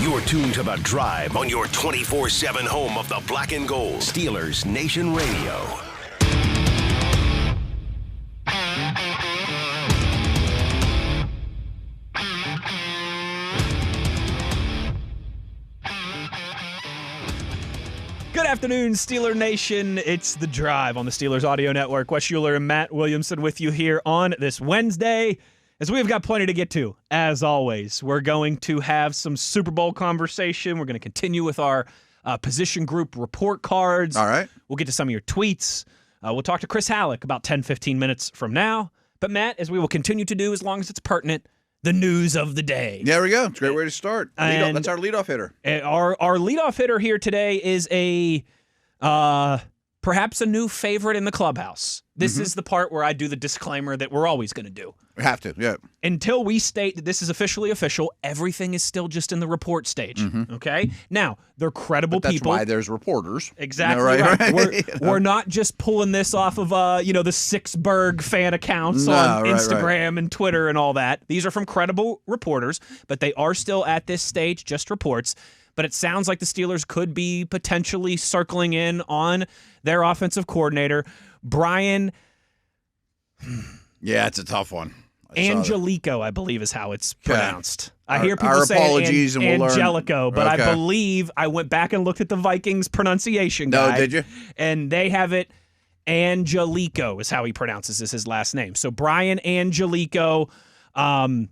You're tuned to The Drive on your 24/7 home of the black and gold. Steelers Nation Radio. Good afternoon, Steeler Nation. It's The Drive on the Steelers Audio Network. Wes Uhler and Matt Williamson with you here on this Wednesday. As we've got plenty to get to, as always, we're going to have some Super Bowl conversation. We're going to continue with our position group report cards. All right. We'll get to some of your tweets. We'll talk to Chris Halicke about 10, 15 minutes from now. But, Matt, as we will continue to do as long as it's pertinent, the news of the day. There we go. It's a great way to start. That's our leadoff hitter. Our leadoff hitter here today is perhaps a new favorite in the clubhouse. This is the part where I do the disclaimer that we're always going to do. We have to, yeah. Until we state that this is officially official, everything is still just in the report stage, okay? Now, they're credible people. That's why there's reporters. Exactly right. We're not just pulling this off of, the Sixburg fan accounts on Instagram and Twitter and all that. These are from credible reporters, but they are still at this stage just reports. But it sounds like the Steelers could be potentially circling in on their offensive coordinator, Brian. Yeah, it's a tough one. Angelico, I believe, is how it's pronounced. I hear people our say apologies, and we'll Angelico, learn. but Okay. I believe I went back and looked at the Vikings pronunciation guide. No, did you? And they have it Angelico is how he pronounces his last name. So Brian Angelico, who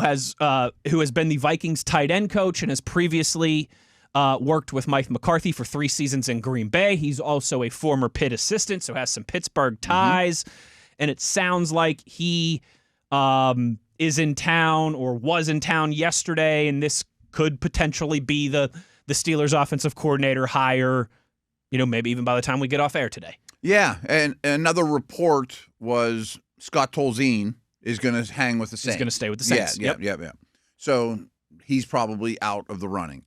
has been the Vikings tight end coach and has previously worked with Mike McCarthy for 3 seasons in Green Bay. He's also a former Pitt assistant, so has some Pittsburgh ties. And it sounds like he is in town or was in town yesterday, and this could potentially be the Steelers' offensive coordinator hire, maybe even by the time we get off air today. Yeah, and another report was Scott Tolzien is going to hang with the Saints. He's going to stay with the Saints. Yeah. So he's probably out of the running.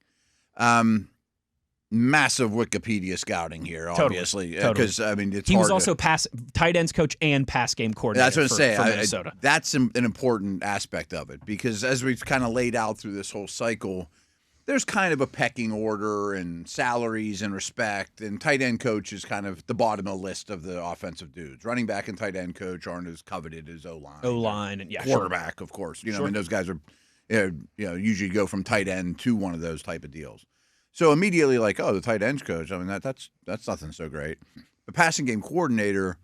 Massive Wikipedia scouting here, obviously, because it's he hard was also tight ends coach and pass game coordinator. That's what I'm saying. For Minnesota. That's an important aspect of it, because as we've kind of laid out through this whole cycle, there's kind of a pecking order and salaries and respect, and tight end coach is kind of the bottom of the list of the offensive dudes. Running back and tight end coach aren't as coveted as O-line and quarterback, of course. Those guys are, usually go from tight end to one of those type of deals. So immediately, the tight ends coach. That's nothing so great. The passing game coordinator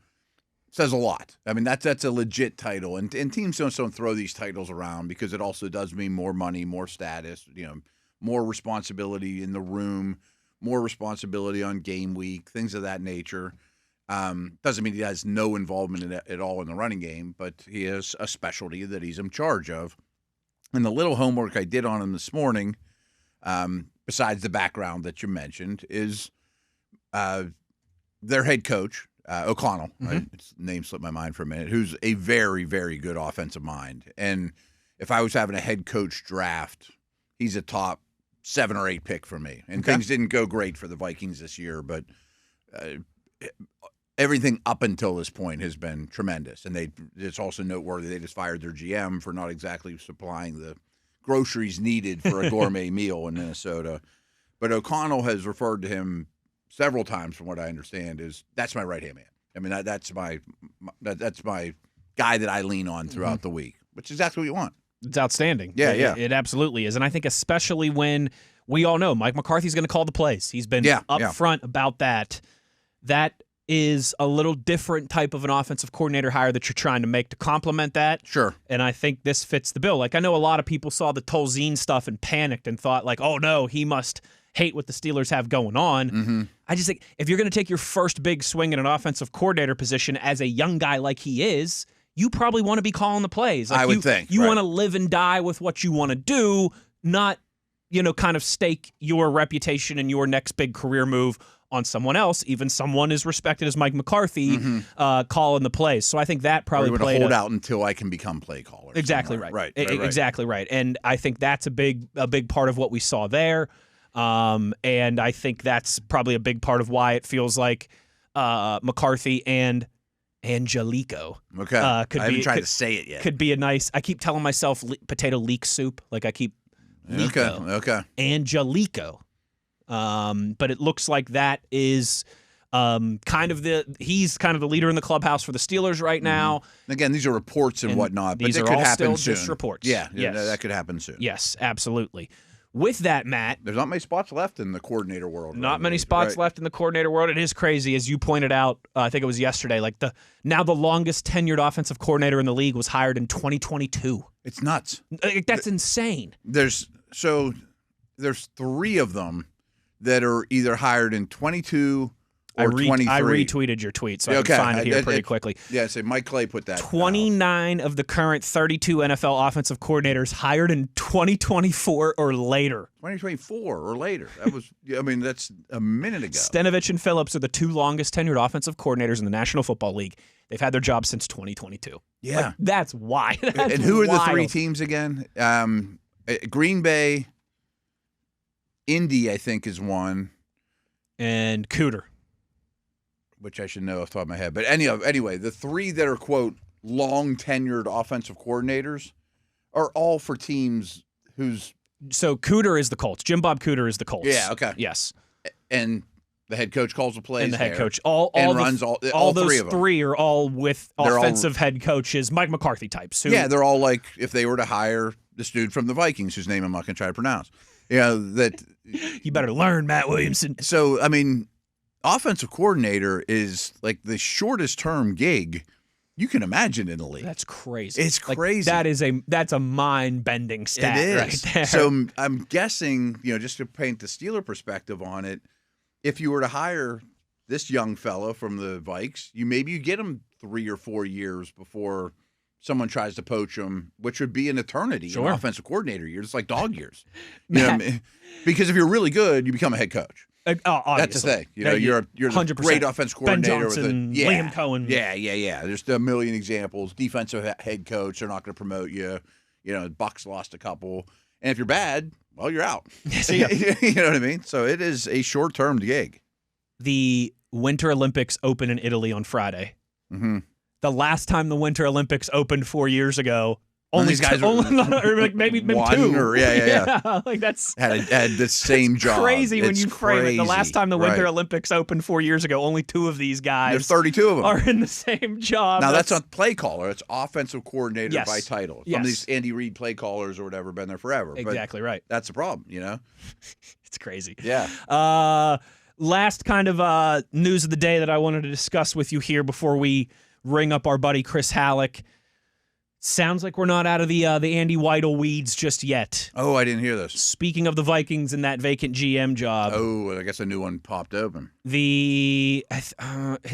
says a lot. That's a legit title, and teams don't throw these titles around because it also does mean more money, more status, more responsibility in the room, more responsibility on game week, things of that nature. Doesn't mean he has no involvement at all in the running game, but he has a specialty that he's in charge of. And the little homework I did on him this morning, besides the background that you mentioned, is their head coach, O'Connell, right? His name slipped my mind for a minute, who's a very, very good offensive mind. And if I was having a head coach draft, he's a top 7 or 8 pick for me. And things didn't go great for the Vikings this year, but everything up until this point has been tremendous. And it's also noteworthy they just fired their GM for not exactly supplying the groceries needed for a gourmet meal in Minnesota. But O'Connell has referred to him several times, from what I understand, that's my right-hand man. That's my guy that I lean on throughout the week, which is exactly what you want. It's outstanding. Yeah. It absolutely is. And I think especially when we all know Mike McCarthy's going to call the plays. He's been upfront about that. That is a little different type of an offensive coordinator hire that you're trying to make to complement that. Sure. And I think this fits the bill. I know a lot of people saw the Tolzien stuff and panicked and thought, oh, no, he must hate what the Steelers have going on. I just think if you're going to take your first big swing at an offensive coordinator position as a young guy like he is, you probably want to be calling the plays. I would think. You want to live and die with what you want to do, not, kind of stake your reputation and your next big career move on someone else, even someone as respected as Mike McCarthy, calling the plays. So I think that probably played. Hold out until I can become play caller. Exactly right. Exactly right. And I think that's a big part of what we saw there. And I think that's probably a big part of why it feels like McCarthy and Angelico. Okay. I haven't tried to say it yet. Could be a nice. I keep telling myself potato leek soup. I keep Okay. Angelico. But it looks like that is he's kind of the leader in the clubhouse for the Steelers right now. Again, these are reports and whatnot, but these they are could all happen still soon. just reports. Yeah, yes. That could happen soon. Yes, absolutely. With that, Matt, there's not many spots left in the coordinator world. Not many spots left in the coordinator world. It is crazy, as you pointed out. I think it was yesterday. Like the longest tenured offensive coordinator in the league was hired in 2022. It's nuts. That's insane. There's 3 of them that are either hired in 22 or 23. I retweeted your tweet, so I can find it here pretty quickly. Yeah, say Mike Clay put that. 29 of the current 32 NFL offensive coordinators hired in 2024 or later. 2024 or later. That was, that's a minute ago. Stenovich and Phillips are the 2 longest tenured offensive coordinators in the National Football League. They've had their job since 2022. Yeah. That's why. And who are the 3 teams again? Green Bay, Indy, I think, is one. And Cooter. Which I should know off the top of my head. But anyway, the 3 that are, quote, long-tenured offensive coordinators are all for teams whose... So Cooter is the Colts. Jim Bob Cooter is the Colts. Yeah, okay. Yes. And the head coach calls the plays. And the head coach. All those 3 of them. 3 are all with offensive head coaches, Mike McCarthy types. They're all like, if they were to hire this dude from the Vikings, whose name I'm not going to try to pronounce. That... You better learn, Matt Williamson. So, offensive coordinator is like the shortest term gig you can imagine in the league. That's crazy. It's crazy. That's a mind-bending stat right there. So I'm guessing, just to paint the Steeler perspective on it, if you were to hire this young fella from the Vikes, you get him 3 or 4 years before someone tries to poach him, which would be an eternity in offensive coordinator years. It's like dog years. Because if you're really good, you become a head coach. That's the thing. You're the great offense coordinator. Ben Johnson, Liam Cohen. Yeah. There's a million examples. Defensive head coach, they're not going to promote you. Bucks lost a couple. And if you're bad, well, you're out. You know what I mean? So it is a short-term gig. The Winter Olympics open in Italy on Friday. Mm-hmm. The last time the Winter Olympics opened 4 years ago, these guys maybe 2. Like that's had the same job. Crazy when you frame it. The last time the Winter Olympics opened 4 years ago, only 2 of these guys. There's 32 of them are in the same job. Now that's not play caller. It's offensive coordinator by title. Yes. Some of these Andy Reid play callers or whatever have been there forever. Exactly right. That's the problem. It's crazy. Yeah. Last kind of news of the day that I wanted to discuss with you here before we ring up our buddy Chris Halicke. Sounds like we're not out of the Andy Weidl weeds just yet. Oh, I didn't hear this. Speaking of the Vikings and that vacant GM job. Oh, I guess a new one popped open. His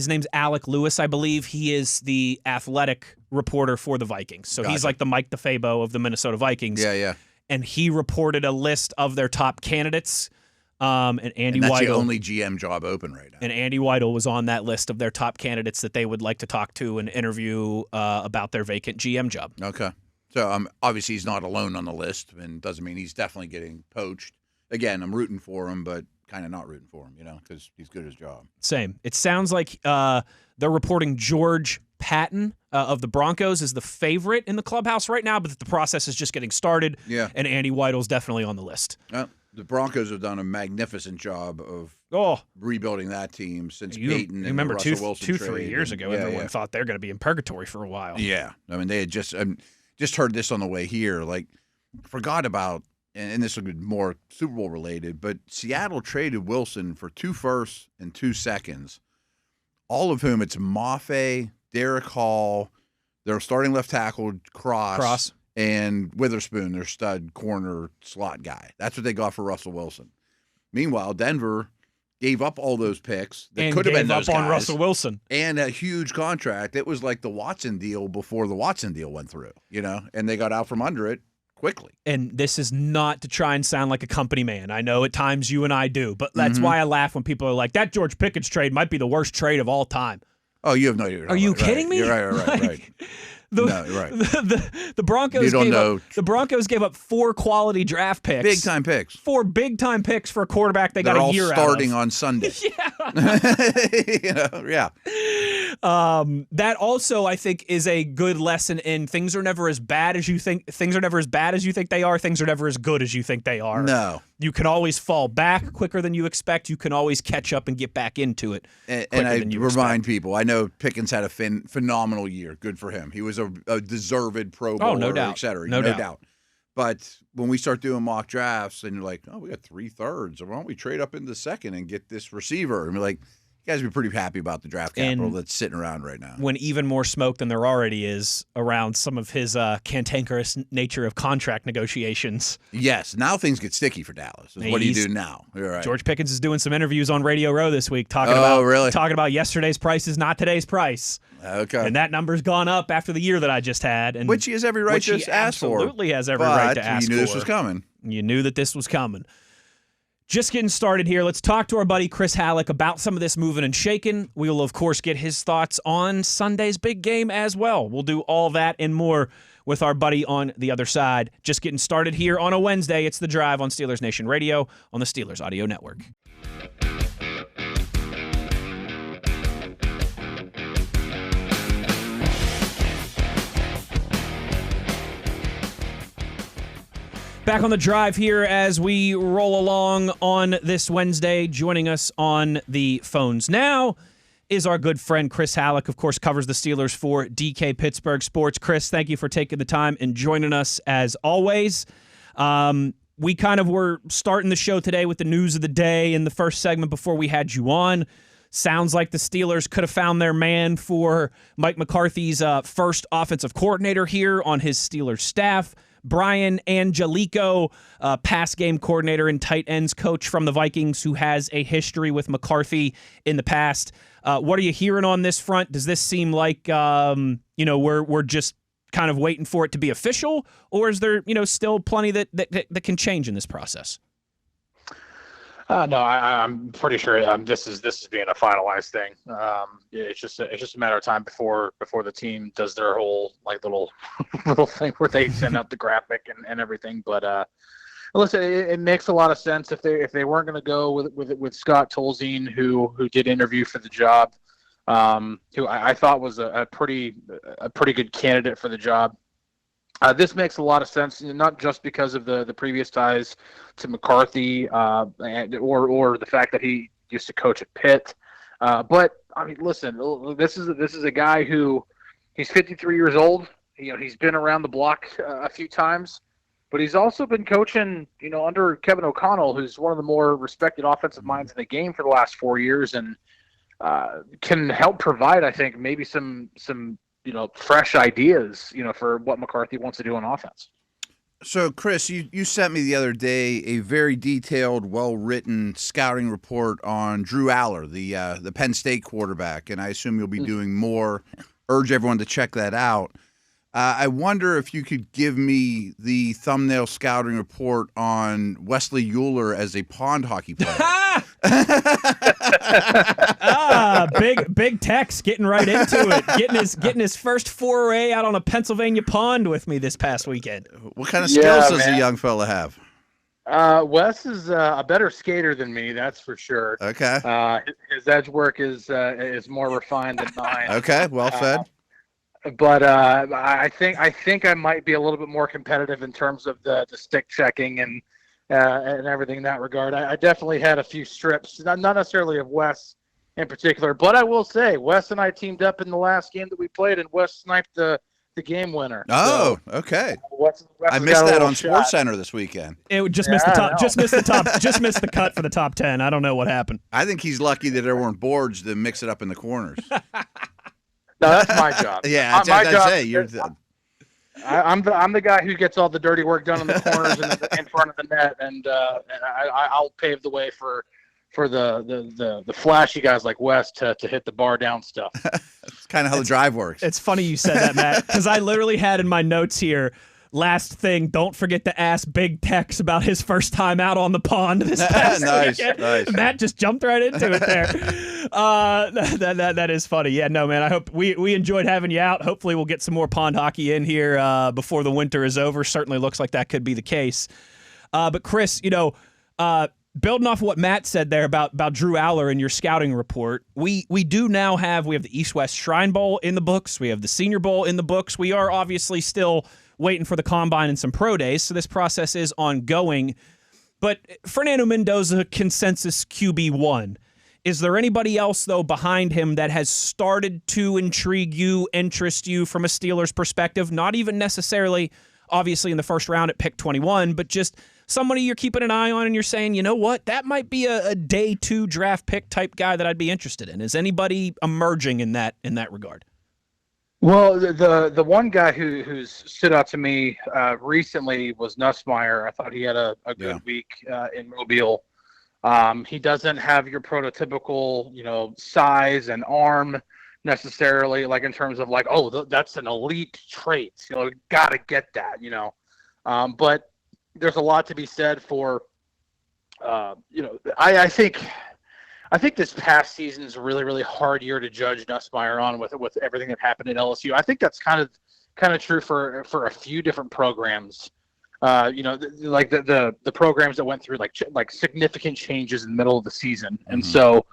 name's Alec Lewis, I believe. He is the athletic reporter for the Vikings. So he's like the Mike DeFabo of the Minnesota Vikings. Yeah. And he reported a list of their top candidates. And Andy that's Weidl, the only GM job open right now. And Andy Weidl was on that list of their top candidates that they would like to talk to and interview about their vacant GM job. Okay. So obviously he's not alone on the list, and doesn't mean he's definitely getting poached. Again, I'm rooting for him, but kind of not rooting for him, because he's good at his job. Same. It sounds like they're reporting George Patton of the Broncos is the favorite in the clubhouse right now, but that the process is just getting started. Yeah. And Andy Weidl's definitely on the list. The Broncos have done a magnificent job of rebuilding that team since Peyton and remember Russell Wilson 3 years ago, everyone thought they're going to be in purgatory for a while. Yeah. They had just heard this on the way here. Like, forgot about, and this will be more Super Bowl related, but Seattle traded Wilson for 2 firsts and 2 seconds, all of whom it's Mafe, Derek Hall, their starting left tackle, Cross. And Witherspoon, their stud corner slot guy. That's what they got for Russell Wilson. Meanwhile, Denver gave up all those picks that could have been those guys, on Russell Wilson. And a huge contract. It was like the Watson deal before the Watson deal went through, and they got out from under it quickly. And this is not to try and sound like a company man. I know at times you and I do, but that's why I laugh when people are like, that George Pickens trade might be the worst trade of all time. Oh, you have no idea. Are you kidding me? You're right. No, right. The Broncos. The Broncos gave up 4 quality draft picks, big time picks, 4 big time picks for a quarterback they got a year out of. They're all starting on Sunday. Yeah. That also, I think, is a good lesson in things are never as bad as you think. Things are never as bad as you think they are. Things are never as good as you think they are. No. You can always fall back quicker than you expect. You can always catch up and get back into it. And I remind people, I know Pickens had a phenomenal year. Good for him. He was a deserved Pro Bowler, no doubt. et cetera. No doubt. But when we start doing mock drafts and you're like, oh, we got 3/3. Why don't we trade up into the second and get this receiver? And we're like, you guys be pretty happy about the draft capital that's sitting around right now. When even more smoke than there already is around some of his cantankerous nature of contract negotiations. Yes, now things get sticky for Dallas. What do you do now? You're right. George Pickens is doing some interviews on Radio Row this week talking about yesterday's price is not today's price. Okay. And that number's gone up after the year that I just had. And which he has every right to ask for. Absolutely has every right to ask for. You knew this was coming. You knew that this was coming. Just getting started here. Let's talk to our buddy Chris Halicke about some of this moving and shaking. We will, of course, get his thoughts on Sunday's big game as well. We'll do all that and more with our buddy on the other side. Just getting started here on a Wednesday. It's The Drive on Steelers Nation Radio on the Steelers Audio Network. Back on the drive here as we roll along on this Wednesday. Joining us on the phones now is our good friend Chris Halicke, of course, covers the Steelers for DK Pittsburgh Sports. Chris, thank you for taking the time and joining us as always. We kind of were starting the show today with the news of the day in the first segment before we had you on. Sounds like the Steelers could have found their man for Mike McCarthy's first offensive coordinator here on his Steelers staff. Brian Angelico, pass game coordinator and tight ends coach from the Vikings, who has a history with McCarthy in the past. What are you hearing on this front? Does this seem like we're just kind of waiting for it to be official, or is there still plenty that can change in this process? No, I'm pretty sure this is being a finalized thing. It's just a matter of time before the team does their whole little thing where they send out the graphic and everything. But listen, it makes a lot of sense if they weren't going to go with Scott Tolzien, who did interview for the job, who I thought was a pretty good candidate for the job. This makes a lot of sense, not just because of the previous ties to McCarthy or the fact that he used to coach at Pitt. But I mean, listen, this is a guy who he's 53 years old. He's been around the block a few times, but he's also been coaching, under Kevin O'Connell, who's one of the more respected offensive minds in the game for the last 4 years, and can help provide, I think, maybe some fresh ideas, for what McCarthy wants to do on offense. So, Chris, you sent me the other day a very detailed, well-written scouting report on Drew Aller, the Penn State quarterback, and I assume you'll be doing more. Urge everyone to check that out. I wonder if you could give me the thumbnail scouting report on Wesley Uhler as a pond hockey player. Big Tex getting right into it, getting his first foray out on a Pennsylvania pond with me this past weekend. What kind of skills does the young fella have? Wes is a better skater than me, that's for sure. Okay. His edge work is more refined than mine. Okay, well said. But I think I might be a little bit more competitive in terms of the stick checking and everything in that regard. I definitely had a few strips, not necessarily of Wes in particular, but I will say Wes and I teamed up in the last game that we played, and Wes sniped the game winner. Oh, so, okay. Wes I missed that on SportsCenter this weekend. It just missed the top. Just missed the top. Just missed the cut for the top 10. I don't know what happened. I think he's lucky that there weren't boards to mix it up in the corners. No, that's my job. Yeah, my job. I'm the guy who gets all the dirty work done in the corners and in front of the net, and I'll pave the way for the flashy guys like Wes to hit the bar down stuff. That's kind of how the drive works. It's funny you said that, Matt, because I literally had in my notes here, last thing, don't forget to ask Big Tex about his first time out on the pond this past weekend. Nice. Matt just jumped right into it there. That is funny. Yeah, no, man, I hope we enjoyed having you out. Hopefully we'll get some more pond hockey in here before the winter is over. Certainly looks like that could be the case. But Chris, building off of what Matt said there about Drew Uhler in your scouting report, we do now have the East-West Shrine Bowl in the books. We have the Senior Bowl in the books. We are obviously still waiting for the Combine and some pro days, so this process is ongoing. But Fernando Mendoza, consensus QB1. Is there anybody else, though, behind him that has started to intrigue you, interest you from a Steelers perspective? Not even necessarily, obviously, in the first round at pick 21, but just somebody you're keeping an eye on and you're saying, you know what, that might be a day 2 draft pick type guy that I'd be interested in. Is anybody emerging in that regard? Well, the one guy who's stood out to me recently was Nussmeier. I thought he had a good week in Mobile. He doesn't have your prototypical, size and arm necessarily, like in terms of like, that's an elite trait. Got to get that, But there's a lot to be said for, I think this past season is a really, really hard year to judge Nussmeier on with everything that happened at LSU. I think that's kind of true for a few different programs. Like the programs that went through like significant changes in the middle of the season. And so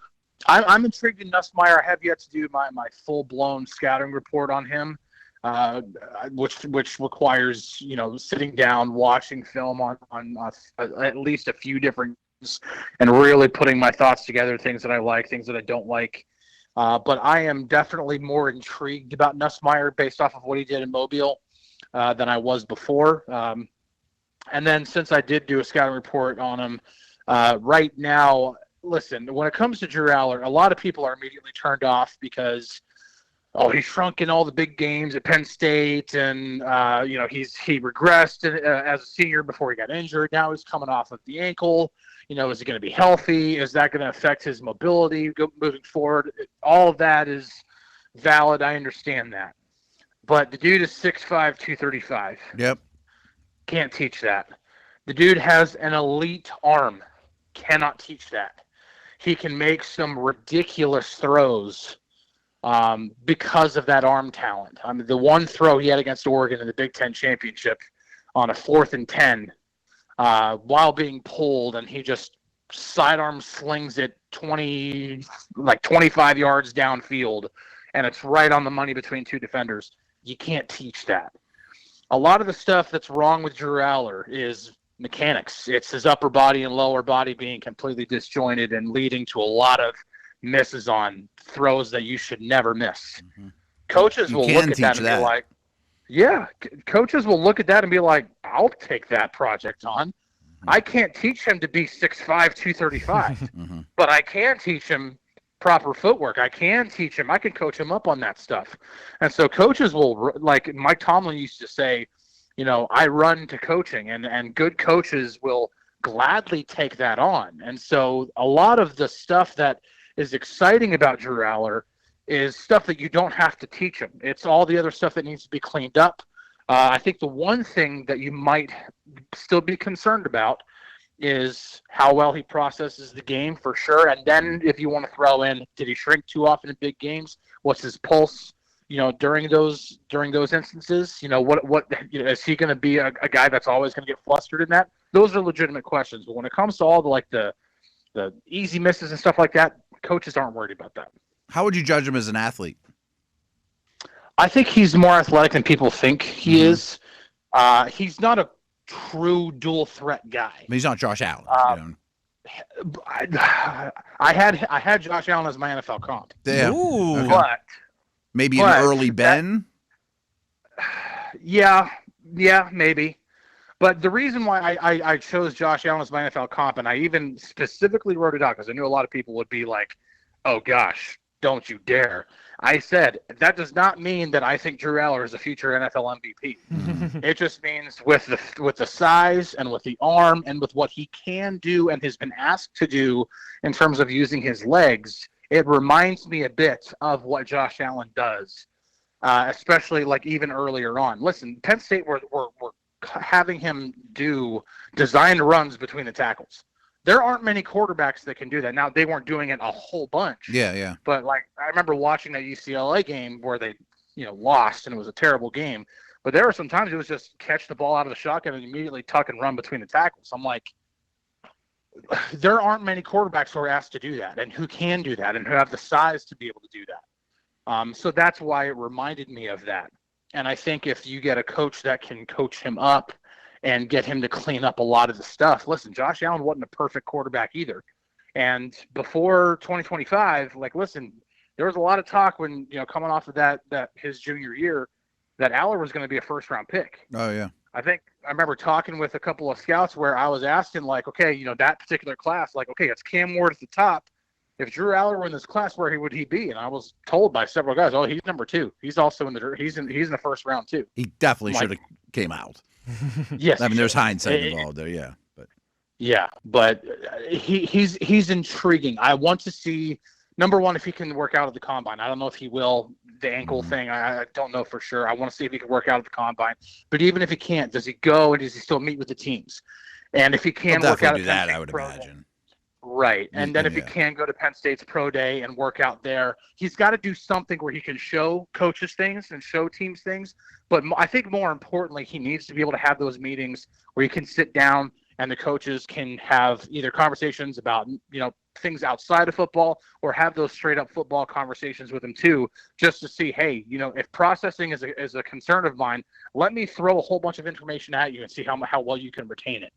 I'm intrigued in Nussmeier. I have yet to do my full blown scouting report on him. Which requires sitting down, watching film on at least a few different things and really putting my thoughts together, things that I like, things that I don't like. But I am definitely more intrigued about Nussmeier based off of what he did in Mobile than I was before. And then since I did do a scouting report on him, right now, listen, when it comes to Drew Uhler, a lot of people are immediately turned off because he shrunk in all the big games at Penn State, and he regressed as a senior before he got injured. Now he's coming off of the ankle. Is he going to be healthy? Is that going to affect his mobility moving forward? All of that is valid. I understand that, but the dude is 6'5", 235. Yep, can't teach that. The dude has an elite arm. Cannot teach that. He can make some ridiculous throws. Because of that arm talent. I mean, the one throw he had against Oregon in the Big Ten championship on a 4th and 10, while being pulled, and he just sidearm slings it 25 yards downfield, and it's right on the money between 2 defenders. You can't teach that. A lot of the stuff that's wrong with Drew Uhler is mechanics. It's his upper body and lower body being completely disjointed and leading to a lot of misses on throws that you should never miss. Coaches will look at that and be like, coaches will look at that and be like, I'll take that project on. I can't teach him to be 6'5", 235, but I can teach him proper footwork. I can coach him up on that stuff. And so coaches will, like Mike Tomlin used to say, I run to coaching, and good coaches will gladly take that on. And so a lot of the stuff that is exciting about Drew Uhler is stuff that you don't have to teach him. It's all the other stuff that needs to be cleaned up. I think the one thing that you might still be concerned about is how well he processes the game, for sure. And then if you want to throw in, did he shrink too often in big games? What's his pulse? During those instances, what is he going to be a guy that's always going to get flustered in that? Those are legitimate questions. But when it comes to all the easy misses and stuff like that, coaches aren't worried about that. How would you judge him as an athlete? I think he's more athletic than people think he is. He's not a true dual threat guy. But he's not Josh Allen. I had Josh Allen as my NFL comp. Damn. Ooh. Okay. But maybe an early Ben? Yeah, maybe. But the reason why I chose Josh Allen as my NFL comp, and I even specifically wrote it out because I knew a lot of people would be like, oh, gosh, don't you dare. I said, that does not mean that I think Drew Uhler is a future NFL MVP. It just means with the size and with the arm and with what he can do and has been asked to do in terms of using his legs, it reminds me a bit of what Josh Allen does, especially like even earlier on. Listen, Penn State were having him do designed runs between the tackles. There aren't many quarterbacks that can do that. Now, they weren't doing it a whole bunch. Yeah. But, like, I remember watching that UCLA game where they, lost, and it was a terrible game. But there were some times it was just catch the ball out of the shotgun and immediately tuck and run between the tackles. I'm like, there aren't many quarterbacks who are asked to do that and who can do that and who have the size to be able to do that. So that's why it reminded me of that. And I think if you get a coach that can coach him up and get him to clean up a lot of the stuff. Listen, Josh Allen wasn't a perfect quarterback either. And before 2025, there was a lot of talk when, coming off of that his junior year, that Aller was going to be a first-round pick. Oh, yeah. I remember talking with a couple of scouts where I was asking, okay, that particular class, okay, it's Cam Ward at the top. If Drew Aller were in this class, where would he be? And I was told by several guys, oh, he's number 2. He's also in the first round too. He definitely should have came out. Yes. I mean, there's hindsight involved there, yeah. But he's intriguing. I want to see, number one, if he can work out at the combine. I don't know if he will. The ankle thing, I don't know for sure. I want to see if he can work out at the combine. But even if he can't, does he go and does he still meet with the teams? And if he can work out at Penn State, I would imagine. Right. And then if he can go to Penn State's pro day and work out there, he's got to do something where he can show coaches things and show teams things. But I think more importantly, he needs to be able to have those meetings where he can sit down and the coaches can have either conversations about, things outside of football or have those straight up football conversations with him too, just to see, hey, if processing is a concern of mine, let me throw a whole bunch of information at you and see how well you can retain it.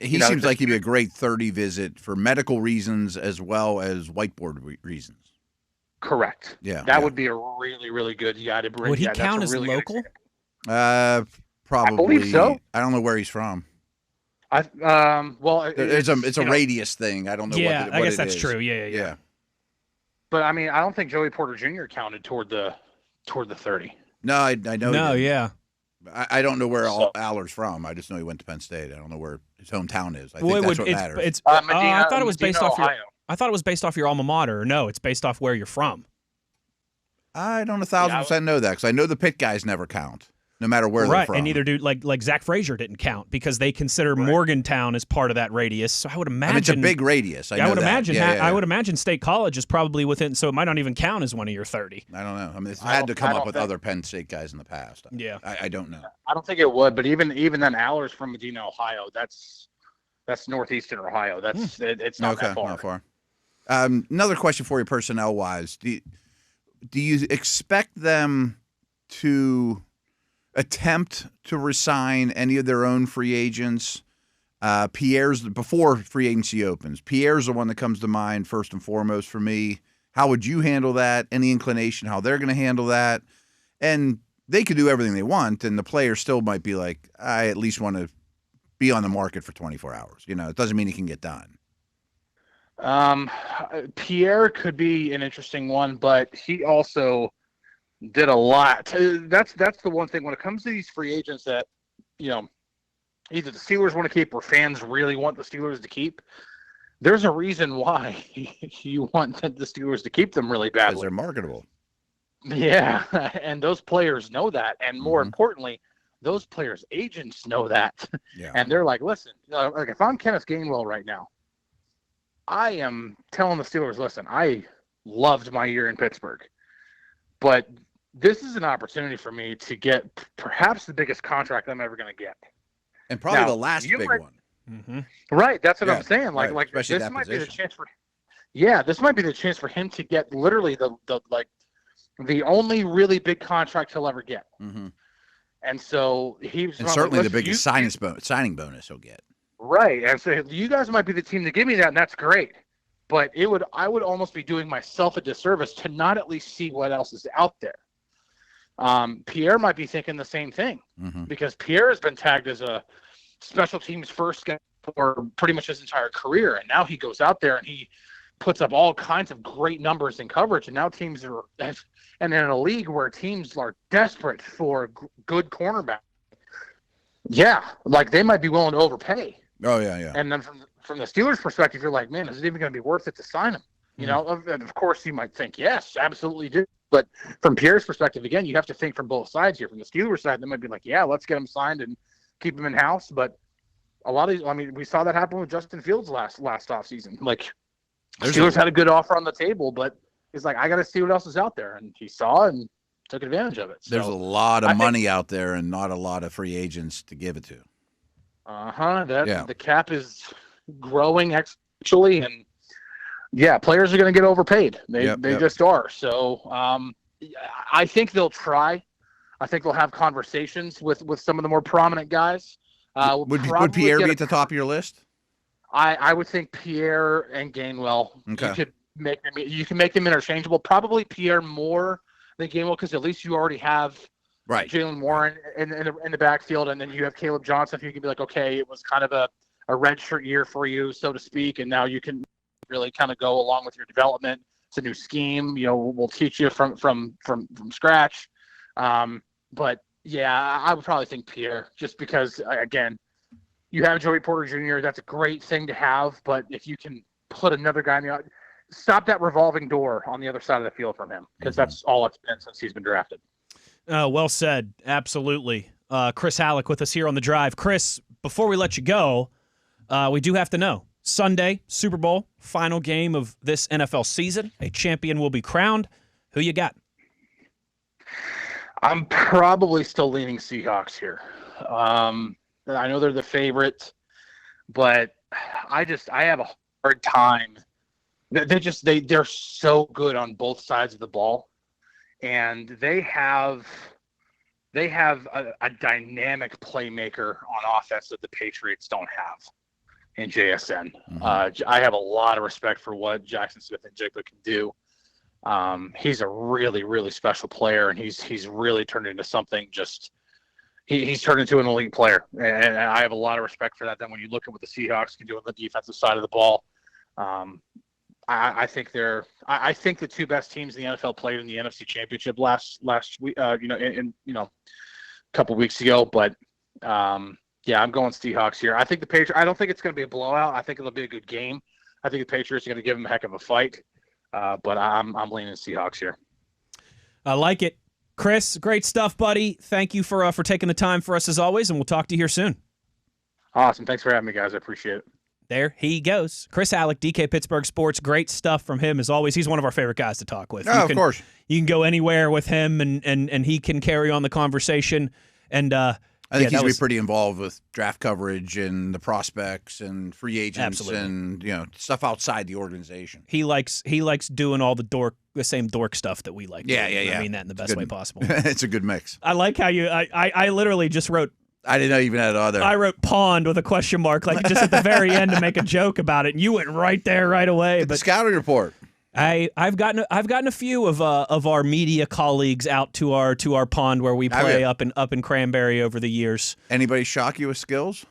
He seems like he'd be a great 30 visit for medical reasons as well as whiteboard reasons. Correct. Yeah. That would be a really, really good guy to bring. Would he count as local? Probably. I believe so. I don't know where he's from. It's a radius thing. I don't know what it is. I guess that's true. Yeah. But I mean, I don't think Joey Porter Jr. counted toward the 30. No, I know. No, yeah. I don't know where Aller's from. I just know he went to Penn State. I don't know where his hometown is. I think that's what matters. I thought it was based off Ohio. I thought it was based off your alma mater. No, it's based off where you're from. I don't 1,000% know that because I know the Pitt guys never count, no matter where they're from. And neither do like Zach Frazier didn't count because they consider Morgantown as part of that radius. So I would imagine it's a big radius. I would imagine I would imagine State College is probably within, so it might not even count as one of your 30. I don't know. I mean, it's had to come up with other Penn State guys in the past. Yeah, I don't know. I don't think it would, but even then, Aller's from Medina, Ohio. That's northeastern Ohio. It's not that far. Not far. Another question for you, personnel wise. Do you expect them to attempt to resign any of their own free agents? Pierre's before free agency opens. Pierre's the one that comes to mind first and foremost for me. How would you handle that? Any inclination how they're going to handle that? And they could do everything they want, and the player still might be like, I at least want to be on the market for 24 hours. It doesn't mean it can get done. Pierre could be an interesting one, but he also did a lot. That's the one thing when it comes to these free agents that, either the Steelers want to keep or fans really want the Steelers to keep. There's a reason why you want the Steelers to keep them really badly. Because they're marketable. Yeah, and those players know that, and more importantly, those players' agents know that. Yeah. And they're like, listen, if I'm Kenneth Gainwell right now, I am telling the Steelers, listen, I loved my year in Pittsburgh, but this is an opportunity for me to get perhaps the biggest contract I'm ever going to get. And probably the last big one. Mm-hmm. Right. That's what I'm saying. Right. Especially this might be the chance this might be the chance for him to get literally the only really big contract he'll ever get. Mm-hmm. And so he's certainly the biggest signing bonus he'll get. Right. And so you guys might be the team to give me that, and that's great. But I would almost be doing myself a disservice to not at least see what else is out there. Pierre might be thinking the same thing because Pierre has been tagged as a special teams first guy for pretty much his entire career. And now he goes out there and he puts up all kinds of great numbers in coverage. And now teams are, and in a league where teams are desperate for good cornerback. Yeah. They might be willing to overpay. Oh yeah. And then from the Steelers' perspective, you're like, man, is it even going to be worth it to sign him? And of course you might think, yes, absolutely do. But from Pierre's perspective, again, you have to think from both sides here. From the Steelers side, they might be like, yeah, let's get him signed and keep him in house. But a lot of these, I mean, we saw that happen with Justin Fields last offseason. Like, Steelers had a good offer on the table, but he's like, I got to see what else is out there, and he saw and took advantage of it. So, there's a lot of money out there and not a lot of free agents to give it to. The cap is growing exponentially, and players are going to get overpaid. They just are. So I think they'll try. I think they'll have conversations with some of the more prominent guys. Would Pierre be at the top of your list? I would think Pierre and Gainwell. Okay. You can make them interchangeable. Probably Pierre more than Gainwell, because at least you already have Jalen Warren in the backfield, and then you have Caleb Johnson, who you can be like, okay, it was kind of a redshirt year for you, so to speak, and now you can really kind of go along with your development. It's a new scheme. We'll teach you from scratch. But yeah, I would probably think Pierre, just because, again, you have Joey Porter Jr. That's a great thing to have, but if you can put another guy in the stop that revolving door on the other side of the field from him, because that's all it's been since he's been drafted. Well said. Absolutely. Chris Halicke with us here on The Drive. Chris, before we let you go, we do have to know. Sunday, Super Bowl, final game of this NFL season. A champion will be crowned. Who you got? I'm probably still leaning Seahawks here. I know they're the favorite, but I have a hard time. They're so good on both sides of the ball, and they have a dynamic playmaker on offense that the Patriots don't have in JSN. I have a lot of respect for what Jackson Smith-Njigba can do. He's a really, really special player, and he's really turned into something. He's turned into an elite player, and I have a lot of respect for that. Then when you look at what the Seahawks can do on the defensive side of the ball, I think the two best teams in the NFL played in the NFC Championship last week, a couple weeks ago. But I'm going Seahawks here. I think the Patriots. I don't think it's going to be a blowout. I think it'll be a good game. I think the Patriots are going to give them a heck of a fight. But I'm leaning Seahawks here. I like it. Chris, great stuff, buddy. Thank you for taking the time for us as always, and we'll talk to you here soon. Awesome. Thanks for having me, guys. I appreciate it. There he goes. Chris Halicke, DK Pittsburgh Sports. Great stuff from him as always. He's one of our favorite guys to talk with. Of course. You can go anywhere with him, and he can carry on the conversation. And I think he's going to be pretty involved with draft coverage and the prospects and free agents. Absolutely. And stuff outside the organization. He likes doing all the same dork stuff that we like. Yeah. I mean that in the best way possible. It's a good mix. I like how I literally just wrote. I didn't know you even had other. I wrote pond with a question mark, like just at the very end to make a joke about it, and you went right there right away. But the scouting report. I've gotten a few of our media colleagues out to our pond where we play up in Cranberry over the years. Anybody shock you with skills?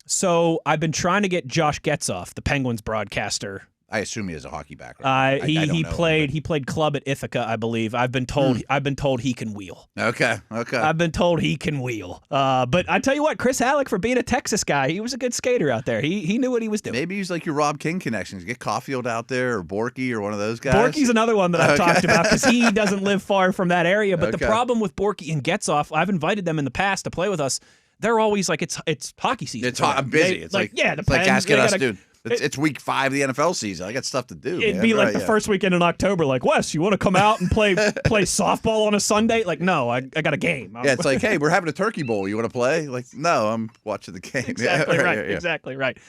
So I've been trying to get Josh Getzoff, the Penguins broadcaster. I assume he has a hockky background. He played club at Ithaca, I believe. I've been told he can wheel. Okay. I've been told he can wheel. But I tell you what, Chris Halicke, for being a Texas guy, he was a good skater out there. He knew what he was doing. Maybe he's like your Rob King connections. Get Caulfield out there or Borky or one of those guys. Borky's another one that I've talked about because he doesn't live far from that area. But the problem with Borky and Getzoff, I've invited them in the past to play with us. They're always like, it's hockey season. I'm busy. It's like the Pens, like asking us, dude. It's week 5 of the NFL season. I got stuff to do. It'd be like the first weekend in October. Like, Wes, you want to come out and play softball on a Sunday? Like, no, I got a game. It's like, hey, we're having a turkey bowl. You want to play? Like, no, I'm watching the game. Exactly right. Exactly right.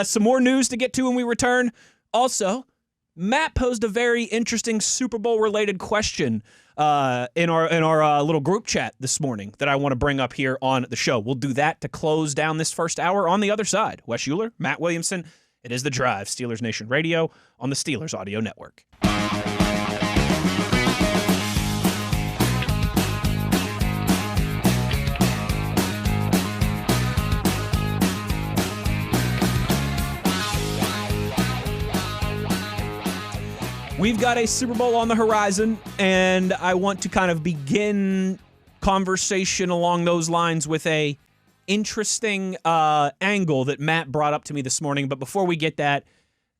Some more news to get to when we return. Also, Matt posed a very interesting Super Bowl related question in our little group chat this morning that I want to bring up here on the show. We'll do that to close down this first hour. On the other side, Wes Uhler, Matt Williamson. It is The Drive, Steelers Nation Radio on the Steelers Audio Network. We've got a Super Bowl on the horizon, and I want to kind of begin conversation along those lines with a interesting angle that Matt brought up to me this morning. But before we get there,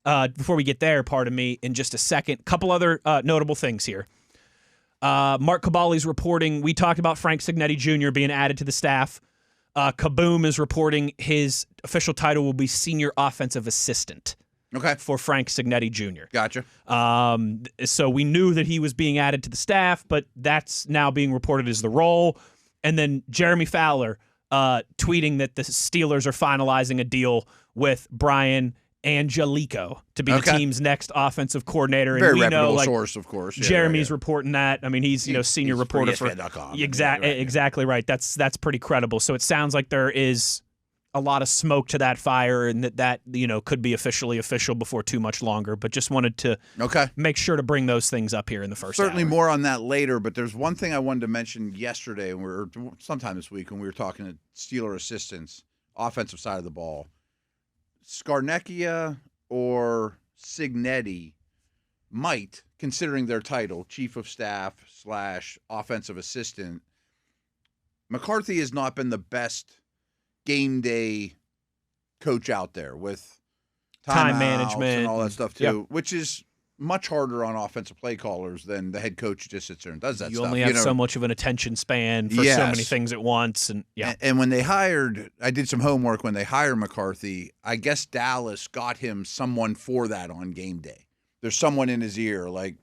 in just a second, couple other notable things here. Mark Cabali's reporting, we talked about Frank Cignetti Jr. being added to the staff Kaboom is reporting his official title will be Senior Offensive Assistant. Okay. For Frank Signetti Jr. Gotcha. So we knew that he was being added to the staff, but that's now being reported as the role. And then Jeremy Fowler tweeting that the Steelers are finalizing a deal with Brian Angelico to be the team's next offensive coordinator. And Very we reputable know, source, of course. Yeah, Jeremy's reporting that. I mean, he's senior reporter for ESPN.com. Exactly right. That's pretty credible. So it sounds like there is a lot of smoke to that fire, and that could be officially official before too much longer. But just wanted to make sure to bring those things up here in the first. Certainly hour. more on that later. But there's one thing I wanted to mention yesterday, or sometime this week, when we were talking to Steeler assistants, offensive side of the ball. Scarnecchia or Signetti might, considering their title, chief of staff / offensive assistant. McCarthy has not been the best game day coach out there with time management and all that stuff too, which is much harder on offensive play callers than the head coach just sits there and does that you stuff. Only have so much of an attention span for so many things at once. And when they hired, I did some homework when they hired McCarthy. I guess Dallas got him someone for that on game day. There's someone in his ear like,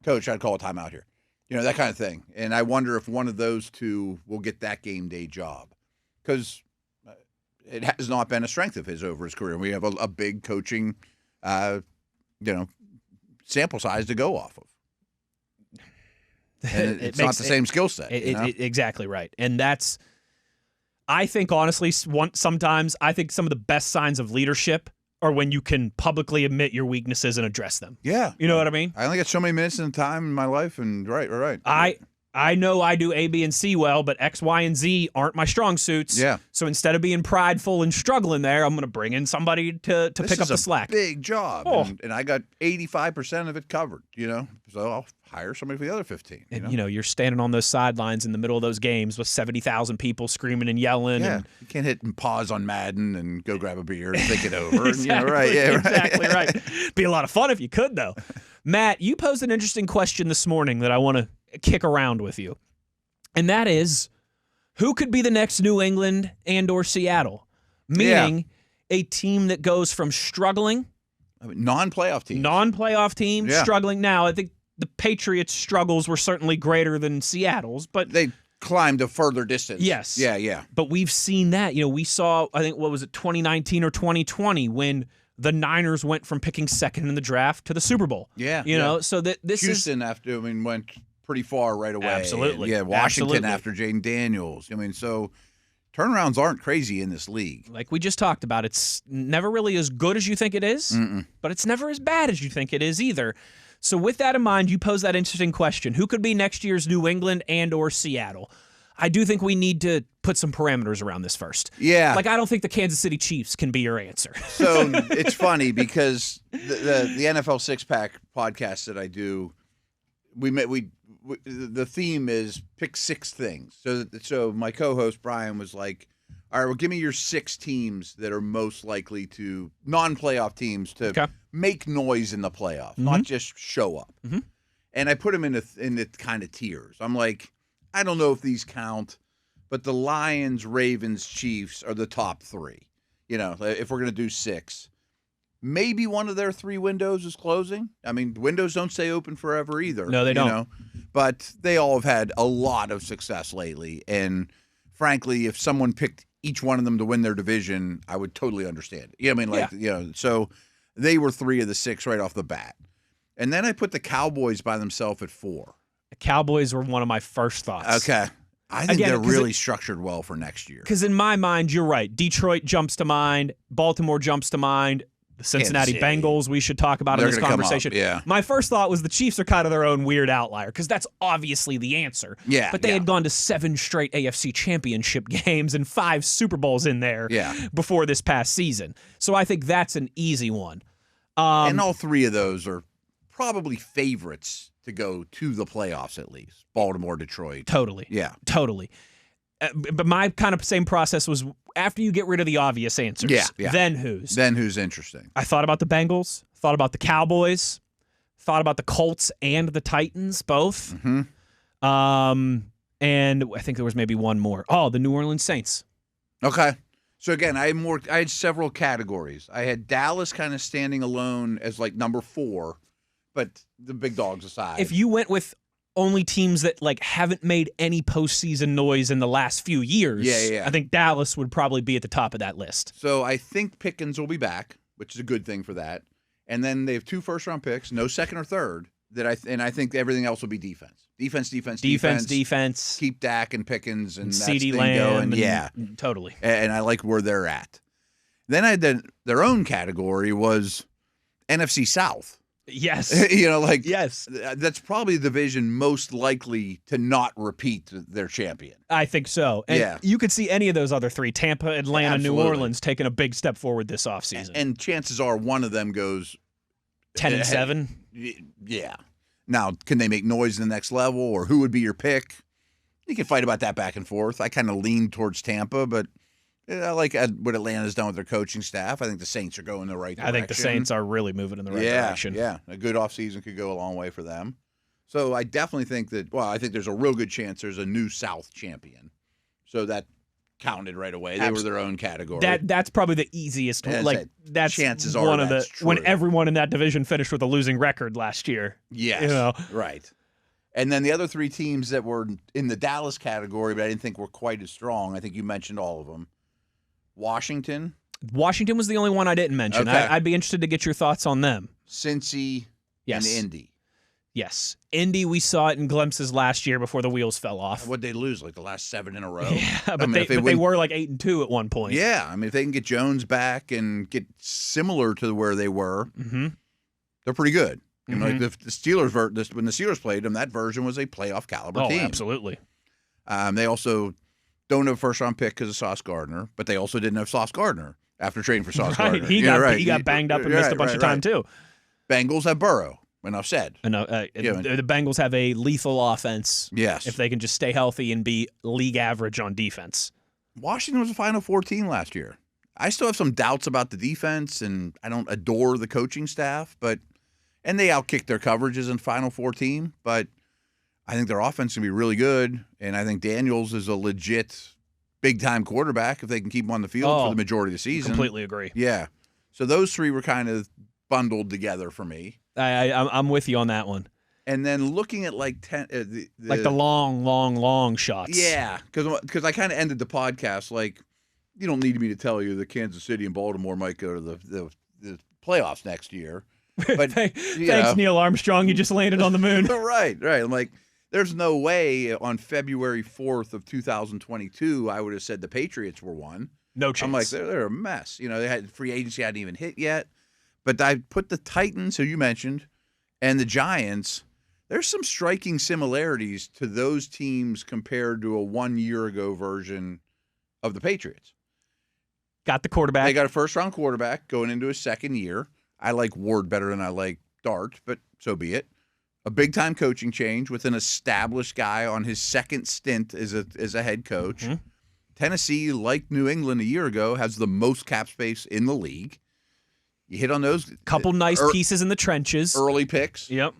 Coach, I'd call a timeout here. That kind of thing. And I wonder if one of those two will get that game day job, because it has not been a strength of his over his career. We have a big coaching, sample size to go off of. And it's not the same skill set. Exactly right. And that's, I think, honestly, sometimes I think some of the best signs of leadership are when you can publicly admit your weaknesses and address them. Yeah. You know what I mean? I only got so many minutes in time in my life, and right. I know I do A, B, and C well, but X, Y, and Z aren't my strong suits. Yeah. So instead of being prideful and struggling there, I'm going to bring in somebody to pick up the slack. Big job, and I got 85% of it covered. So I'll hire somebody for the other 15. And you're standing on those sidelines in the middle of those games with 70,000 people screaming and yelling. Yeah, and you can't hit pause on Madden and go grab a beer and think it over. Exactly right. Be a lot of fun if you could, though. Matt, you posed an interesting question this morning that I want to kick around with you. And that is, who could be the next New England and or Seattle? Meaning a team that goes from struggling. Non-playoff team. Struggling. Now, I think the Patriots' struggles were certainly greater than Seattle's, but they climbed a further distance. Yes. Yeah. But we've seen that. We saw, I think, 2019 or 2020 when the Niners went from picking second in the draft to the Super Bowl. So that this Houston went pretty far right away. Absolutely. And Washington after Jaden Daniels. So turnarounds aren't crazy in this league. Like we just talked about, it's never really as good as you think it is, but it's never as bad as you think it is either. So with that in mind, you pose that interesting question. Who could be next year's New England and or Seattle? I do think we need to put some parameters around this first. Yeah. Like I don't think the Kansas City Chiefs can be your answer. So it's funny because the NFL Six Pack podcast that I do, the theme is pick 6 things. So my co-host Brian was like, all right, well, give me your 6 teams that are most likely to, non-playoff teams, to make noise in the playoffs, not just show up. And I put them in the kind of tiers. I'm like, I don't know if these count, but the Lions, Ravens, Chiefs are the top 3. If we're going to do 6. Maybe one of their 3 windows is closing. I mean, windows don't stay open forever either. No, they don't. But they all have had a lot of success lately. And frankly, if someone picked each one of them to win their division, I would totally understand it. So they were 3 of the 6 right off the bat. And then I put the Cowboys by themselves at 4. The Cowboys were one of my first thoughts. Okay. I think they're really structured well for next year. Because in my mind, you're right. Detroit jumps to mind. Baltimore jumps to mind. The Cincinnati Bengals we should talk about in this conversation. My first thought was the Chiefs are kind of their own weird outlier because that's obviously the answer. But they had gone to 7 straight AFC championship games and 5 Super Bowls in there before this past season. So I think that's an easy one. And all 3 of those are probably favorites to go to the playoffs at least. Baltimore, Detroit. Totally. Yeah. Totally. But my kind of same process was after you get rid of the obvious answers, then who's? Then who's interesting? I thought about the Bengals, thought about the Cowboys, thought about the Colts and the Titans, both. And I think there was maybe one more. Oh, the New Orleans Saints. Okay. So again, I had several categories. I had Dallas kind of standing alone as like number 4, but the big dogs aside. If you went with only teams that like haven't made any postseason noise in the last few years, Yeah. I think Dallas would probably be at the top of that list. So I think Pickens will be back, which is a good thing for that. And then they have 2 first-round picks, no second or third. And I think everything else will be defense. Defense. Keep Dak and Pickens and that CeeDee thing Lamb. going. Yeah, totally. And I like where they're at. Then I had their own category was NFC South. Yes. Yes. That's probably the division most likely to not repeat their champion. I think so. And you could see any of those other 3, Tampa, Atlanta, Absolutely. New Orleans, taking a big step forward this offseason. And chances are one of them goes 10-7. Yeah. Now, can they make noise in the next level, or who would be your pick? You can fight about that back and forth. I kind of lean towards Tampa, but I like what Atlanta's done with their coaching staff. I think the Saints are going the right direction. I think the Saints are really moving in the right direction. Yeah, a good offseason could go a long way for them. So I definitely think I think there's a real good chance there's a new South champion. So that counted right away. They were their own category. That's probably the easiest one. Like that's chances one are of that's the true. when everyone in that division finished with a losing record last year. Yes. Right. And then the other 3 teams that were in the Dallas category, but I didn't think were quite as strong. I think you mentioned all of them. Washington was the only one I didn't mention. Okay. I'd be interested to get your thoughts on them. Cincy, and Indy. Yes. Indy, we saw it in glimpses last year before the wheels fell off. What'd they lose, like the last 7 in a row? Yeah, but they were like 8-2 at one point. Yeah, I mean, if they can get Jones back and get similar to where they were, they're pretty good. You know, like the Steelers, when the Steelers played them, that version was a playoff caliber team. Oh, absolutely. They also don't have a first-round pick because of Sauce Gardner, but they also didn't have Sauce Gardner after trading for Sauce Gardner. He got banged up and missed a bunch of time, too. Bengals have Burrow. Enough said. The Bengals have a lethal offense. Yes. If they can just stay healthy and be league average on defense. Washington was a Final Four team last year. I still have some doubts about the defense, and I don't adore the coaching staff, and they outkicked their coverages in Final Four team, but I think their offense can be really good, and I think Daniels is a legit big-time quarterback if they can keep him on the field for the majority of the season. Completely agree. Yeah. So those 3 were kind of bundled together for me. I'm with you on that one. And then looking at like 10, like the long shots. Yeah, because I kind of ended the podcast like, you don't need me to tell you that Kansas City and Baltimore might go to the playoffs next year. But thanks, Neil Armstrong. You just landed on the moon. Right. I'm like, there's no way on February 4th of 2022 I would have said the Patriots were one. No chance. I'm like, they're a mess. You know, they had free agency hadn't even hit yet. But I put the Titans, who you mentioned, and the Giants. There's some striking similarities to those teams compared to a 1 year ago version of the Patriots. Got the quarterback. They got a first-round quarterback going into his second year. I like Ward better than I like Dart, but so be it. A big-time coaching change with an established guy on his second stint as a head coach. Mm-hmm. Tennessee, like New England a year ago, has the most cap space in the league. You hit on those. Couple nice pieces in the trenches. Early picks. Yep.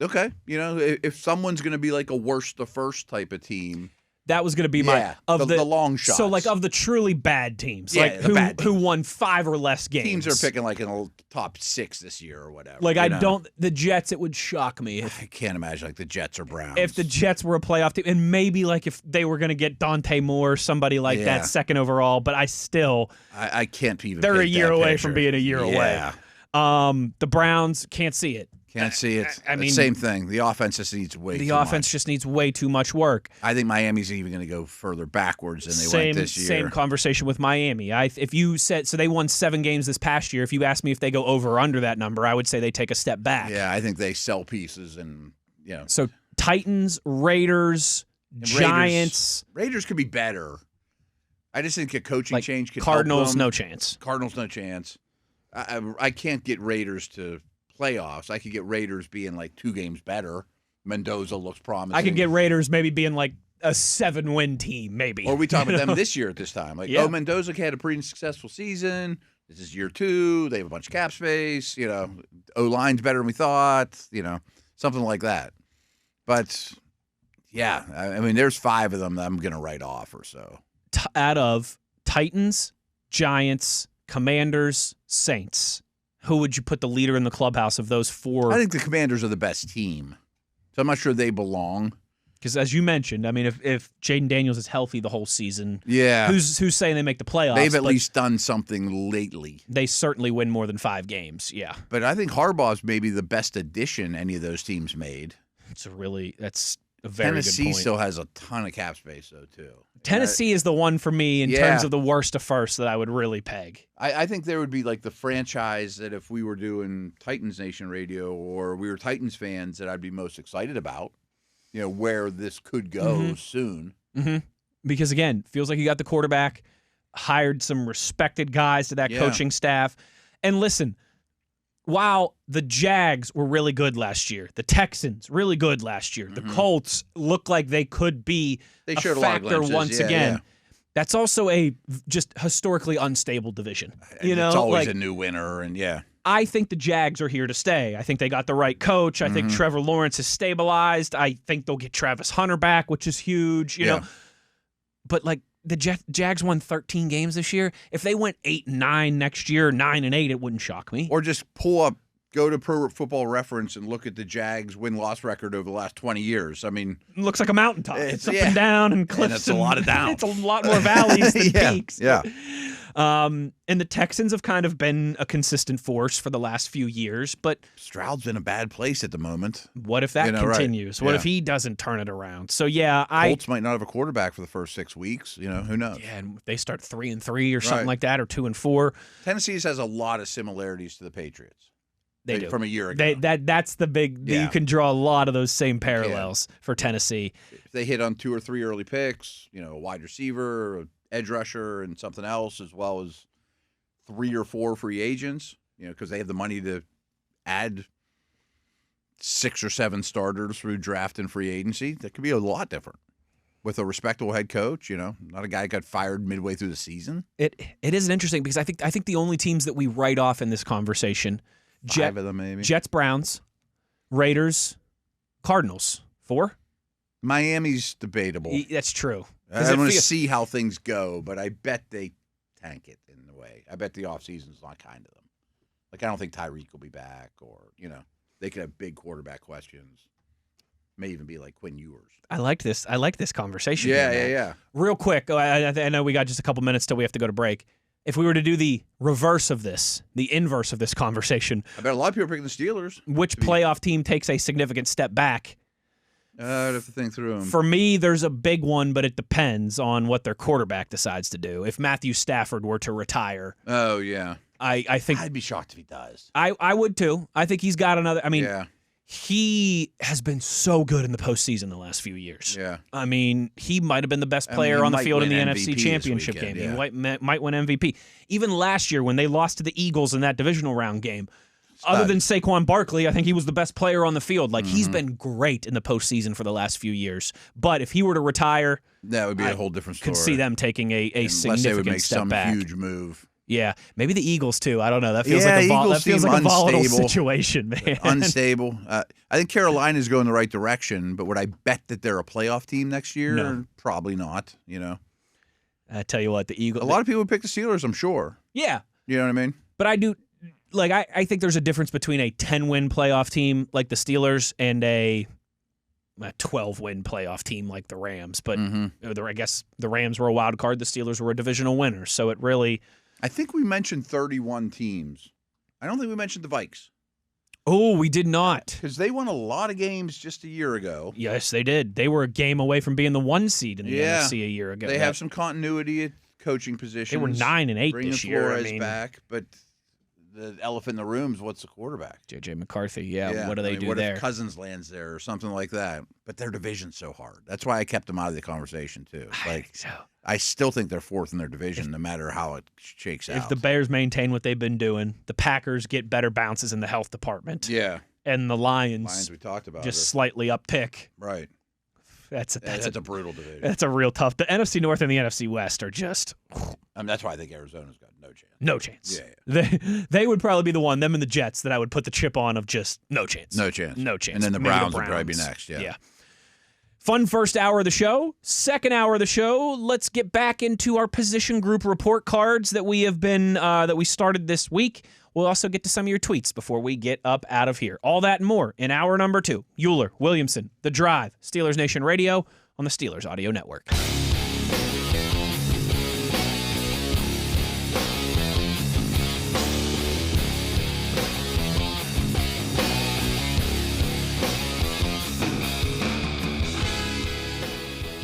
Okay. You know, if someone's going to be like a worst to first type of team. That was going to be the long shots. So, like, of the truly bad teams, who won 5 or less games. Teams are picking, like, in the top 6 this year or whatever. Like, the Jets, it would shock me. I can't imagine, like, the Jets or Browns. If the Jets were a playoff team, and maybe, like, if they were going to get Dante Moore, somebody like that, second overall, but I still. I can't even. They're a year away from being a year away. The Browns, can't see it. Can't see it. I mean, same thing. The offense just needs way too much work. I think Miami's even going to go further backwards than they went this year. Same conversation with Miami. If you said so, they won 7 games this past year. If you asked me if they go over or under that number, I would say they take a step back. Yeah, I think they sell pieces and So Titans, Raiders, Giants. Raiders could be better. I just think a coaching change could Cardinals, help them. no chance. Cardinals, no chance. I can't get Raiders to playoffs. I could get Raiders being like 2 games better. Mendoza looks promising. I could get Raiders maybe being like a 7-win team, maybe. Or we talk about them this year at this time. Like, Mendoza had a pretty successful season. This is year 2. They have a bunch of cap space. O-line's better than we thought. Something like that. But, yeah, I mean, there's 5 of them that I'm going to write off or so. out of Titans, Giants, Commanders, Saints, who would you put the leader in the clubhouse of those four? I think the Commanders are the best team, so I'm not sure they belong. Because as you mentioned, I mean, if Jaden Daniels is healthy the whole season, Yeah. who's saying they make the playoffs? They've at least done something lately. They certainly win more than 5 games. Yeah, But I think Harbaugh's maybe the best addition any of those teams made. that's a very Tennessee good point. still has a ton of cap space, though, too. Tennessee is the one for me in Yeah. terms of the worst to first that I would really peg. I think there would be like the franchise that if we were doing Titans Nation Radio or we were Titans fans that I'd be most excited about, you know, where this could go soon. Mm-hmm. Because, again, feels like you got the quarterback, hired some respected guys to that coaching staff. And listen, while the Jags were really good last year, the Texans really good last year, the Colts look like they could be a factor once again. Yeah. That's also a just historically unstable division. You know, it's always like, a new winner, and I think the Jags are here to stay. I think they got the right coach. I think Trevor Lawrence is stabilized. I think they'll get Travis Hunter back, which is huge. You know, but like the Jags won 13 games this year. If they went 8-9 next year, 9-8, it wouldn't shock me. Or just go to Pro Football Reference and look at the Jags win-loss record over the last 20 years. I mean, It looks like a mountaintop. It's up yeah. and down and cliffs. And it's a lot of downs. It's a lot more valleys than peaks. Yeah. And the Texans have kind of been a consistent force for the last few years, but Stroud's in a bad place at the moment. what if that continues? What Yeah. if he doesn't turn it around? So Colts might not have a quarterback for the first 6 weeks. You know, who knows? Yeah, and if they start 3-3 or something like that, or 2-4. Tennessee has a lot of similarities to the Patriots. They do. From a year ago. That's the big. Yeah. You can draw a lot of those same parallels for Tennessee. If they hit on 2 or 3 early picks, you know, a wide receiver, an edge rusher, and something else, as well as 3 or 4 free agents, you know, because they have the money to add 6 or 7 starters through draft and free agency, that could be a lot different. With a respectable head coach, you know, not a guy who got fired midway through the season. It is interesting because I think the only teams that we write off in this conversation, 5 of them maybe. Jets, Browns, Raiders, Cardinals. 4? Miami's debatable. That's true. I want to see how things go, but I bet they tank it in a way. I bet the offseason's not kind to them. Like, I don't think Tyreek will be back, or, you know, they could have big quarterback questions. May even be like Quinn Ewers. I like this conversation. Yeah. Real quick, I know we got just a couple minutes till we have to go to break. If we were to do the reverse of this, the inverse of this conversation, I bet a lot of people are picking the Steelers. which playoff team takes a significant step back? I'd have to think through them. For me, there's a big one, but it depends on what their quarterback decides to do. If Matthew Stafford were to retire, Oh, yeah. I think I'd be shocked if he does. I would too. I think he's got another. I mean, Yeah. he has been so good in the postseason the last few years. Yeah. I mean, he might have been the best I mean, player he on the might field in the win NFC MVP this Championship weekend, game. yeah. He might win MVP. Even last year when they lost to the Eagles in that divisional round game, other than Saquon Barkley, I think he was the best player on the field. Like, he's been great in the postseason for the last few years. But if he were to retire, That would be a whole different story. could see them taking a Unless they would significant make step some back. huge move. Yeah, maybe the Eagles too. I don't know. That feels Yeah, like Eagles that feels seem like a volatile unstable. situation, man. Unstable. I think Carolina's going the right direction, but would I bet that they're a playoff team next year? No. Probably not, you know. I tell you what, the Eagles. A lot of people would pick the Steelers, I'm sure. Yeah, You know what I mean? but I do. Like, I think there's a difference between a 10-win playoff team like the Steelers and a 12-win playoff team like the Rams. But I guess the Rams were a wild card. The Steelers were a divisional winner. So it really. I think we mentioned 31 teams. I don't think we mentioned the Vikes. Oh, we did not. Because they won a lot of games just a year ago. Yes, they did. They were a game away from being the 1 seed in the NFC a year ago. They have some continuity at coaching positions. They were 9-8 Bringing this year. Flores back, but the elephant in the room is what's the quarterback? J.J. McCarthy. Yeah, what do they do what there? If Cousins lands there or something like that? But their division's so hard. That's why I kept them out of the conversation too. Like, I still think they're 4th in their division, no matter how it shakes out. If the Bears maintain what they've been doing, the Packers get better bounces in the health department. Yeah. And the Lions we talked about just slightly uptick. Right. That's a brutal division. That's a real tough. The NFC North and the NFC West are just. I mean, that's why I think Arizona's got no chance. No chance. Yeah. They would probably be the one, them and the Jets, that I would put the chip on of just no chance. No chance. No chance. And then the Maybe Browns would probably be Browns. next. Yeah. Fun first hour of the show. Second hour of the show, let's get back into our position group report cards that we have been that we started this week. We'll also get to some of your tweets before we get up out of here. All that and more in hour number 2. Uhler, Williamson, The Drive, Steelers Nation Radio on the Steelers Audio Network.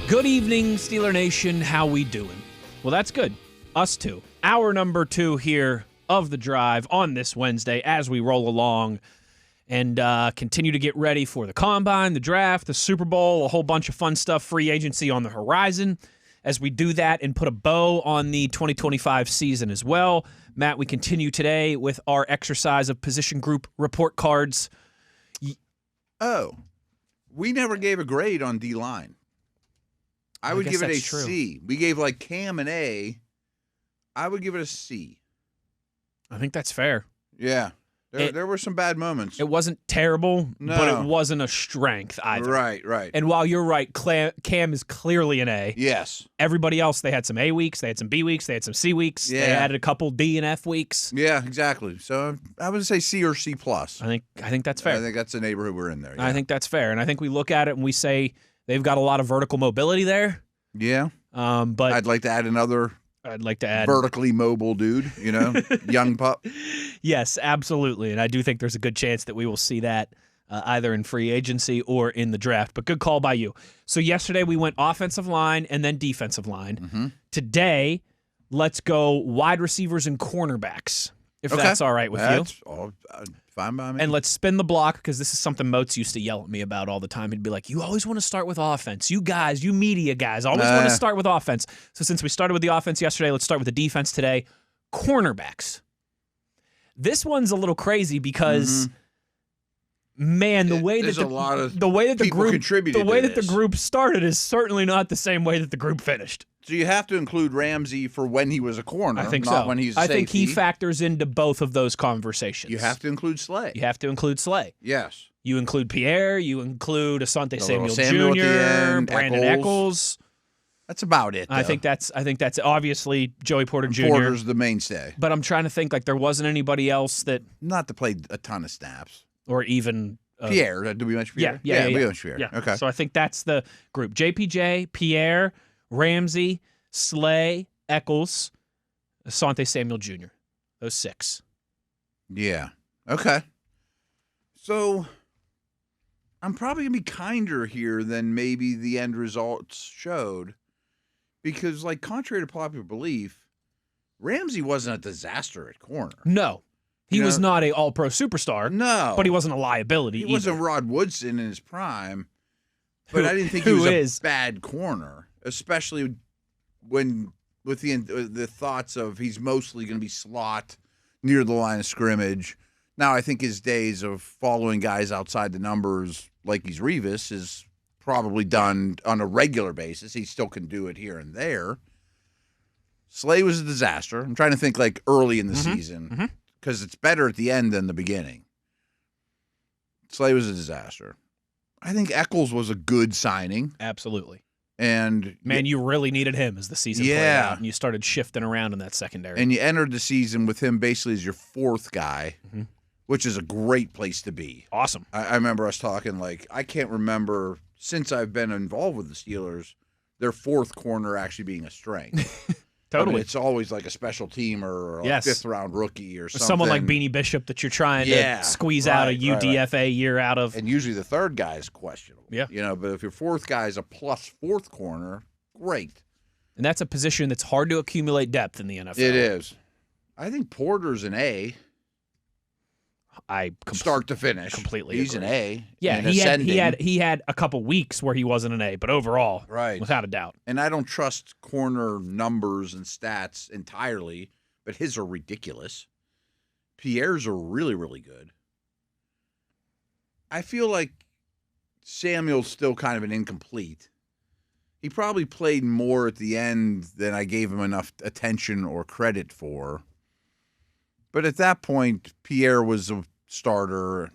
Good evening, Steeler Nation. How we doing? Well, that's good. Us too. Hour number 2 here of The Drive on this Wednesday as we roll along and continue to get ready for the Combine, the Draft, the Super Bowl, a whole bunch of fun stuff, free agency on the horizon. As we do that and put a bow on the 2025 season as well, Matt, we continue today with our exercise of position group report cards. We never gave a grade on D-line. I would give it a true. C. We gave like Cam an A. I would give it a C. I think that's fair. Yeah. There were some bad moments. It wasn't terrible, No. but it wasn't a strength either. Right. And while you're right, Cam is clearly an A. Yes. Everybody else, they had some A weeks, they had some B weeks, they had some C weeks, they Yeah. added a couple D and F weeks. Yeah, exactly. So I would say C or C+. I think that's fair. I think that's the neighborhood we're in there. I think that's fair. And I think we look at it and we say they've got a lot of vertical mobility there. Yeah. But I'd like to add another I'd like to add vertically mobile dude, young pup. Yes, absolutely. And I do think there's a good chance that we will see that either in free agency or in the draft. But good call by you. So yesterday we went offensive line and then defensive line. Mm-hmm. Today, let's go wide receivers and cornerbacks, if that's all right with That's you. all fine by me. And let's spin the block because this is something Moats used to yell at me about all the time. He'd be like, you always want to start with offense. You guys, you media guys, always want to start with offense. So since we started with the offense yesterday, let's start with the defense today. Cornerbacks. This one's a little crazy because, man, the way that the group started is certainly not the same way that the group finished. So you have to include Ramsey for when he was a corner, I think not so. when he's a safety. I think he factors into both of those conversations. You have to include Slay. You have to include Slay. Yes. You include Pierre. You include Asante Samuel Samuel at the Jr., end, Brandon Eccles. That's about it. Though. I think that's obviously Joey Porter Jr. Porter's the mainstay. But I'm trying to think like there wasn't anybody else that, Not to play a ton of snaps. or even Pierre. Did we mention Pierre? Yeah. We mentioned Pierre. Yeah. Okay. So I think that's the group: JPJ, Pierre, Ramsey, Slay, Eccles, Asante Samuel Jr. Those 6. Yeah. Okay. So I'm probably going to be kinder here than maybe the end results showed because, like, contrary to popular belief, Ramsey wasn't a disaster at corner. No, he was not a all-pro superstar. No. But he wasn't a liability He either. wasn't Rod Woodson in his prime, but I didn't think he who was is? a bad corner, especially when with the thoughts of he's mostly going to be slot near the line of scrimmage. Now I think his days of following guys outside the numbers like he's Revis is probably done on a regular basis. He still can do it here and there. Slay was a disaster. I'm trying to think like early in the season because it's better at the end than the beginning. Slay was a disaster. I think Eccles was a good signing. Absolutely. And Man, you really needed him as the season played out, and you started shifting around in that secondary. And you entered the season with him basically as your 4th guy, which is a great place to be. Awesome. I remember us talking like, I can't remember since I've been involved with the Steelers, their 4th corner actually being a strength. Totally. I mean, it's always like a special teamer or a 5th round rookie or something. Someone like Beanie Bishop that you're trying to squeeze out a UDFA year out of. And usually the 3rd guy is questionable. Yeah. But if your 4th guy is a plus 4th corner, great. And that's a position that's hard to accumulate depth in the NFL. It is. I think Porter's an A. Start to finish. Completely He's agree. an A. Yeah, he had a couple weeks where he wasn't an A, but overall, without a doubt. And I don't trust corner numbers and stats entirely, but his are ridiculous. Pierre's are really, really good. I feel like Samuel's still kind of an incomplete. He probably played more at the end than I gave him enough attention or credit for. But at that point, Pierre was a starter.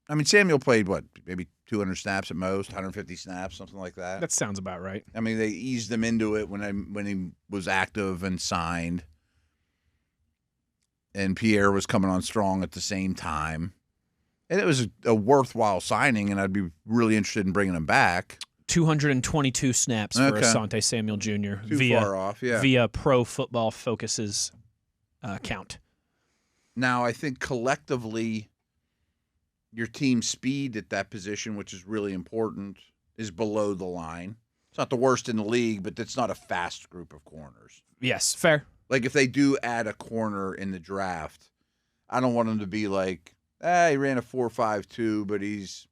I mean, Samuel played, maybe 200 snaps at most, 150 snaps, something like that. That sounds about right. I mean, they eased him into it when he was active and signed. And Pierre was coming on strong at the same time. And it was a worthwhile signing, and I'd be really interested in bringing him back. 222 snaps for Asante Samuel Jr. Far off, yeah. Via Pro Football Focus's count. Now, I think collectively, your team speed at that position, which is really important, is below the line. It's not the worst in the league, but it's not a fast group of corners. Yes, fair. Like, if they do add a corner in the draft, I don't want them to be like, he ran a 4.52, but he's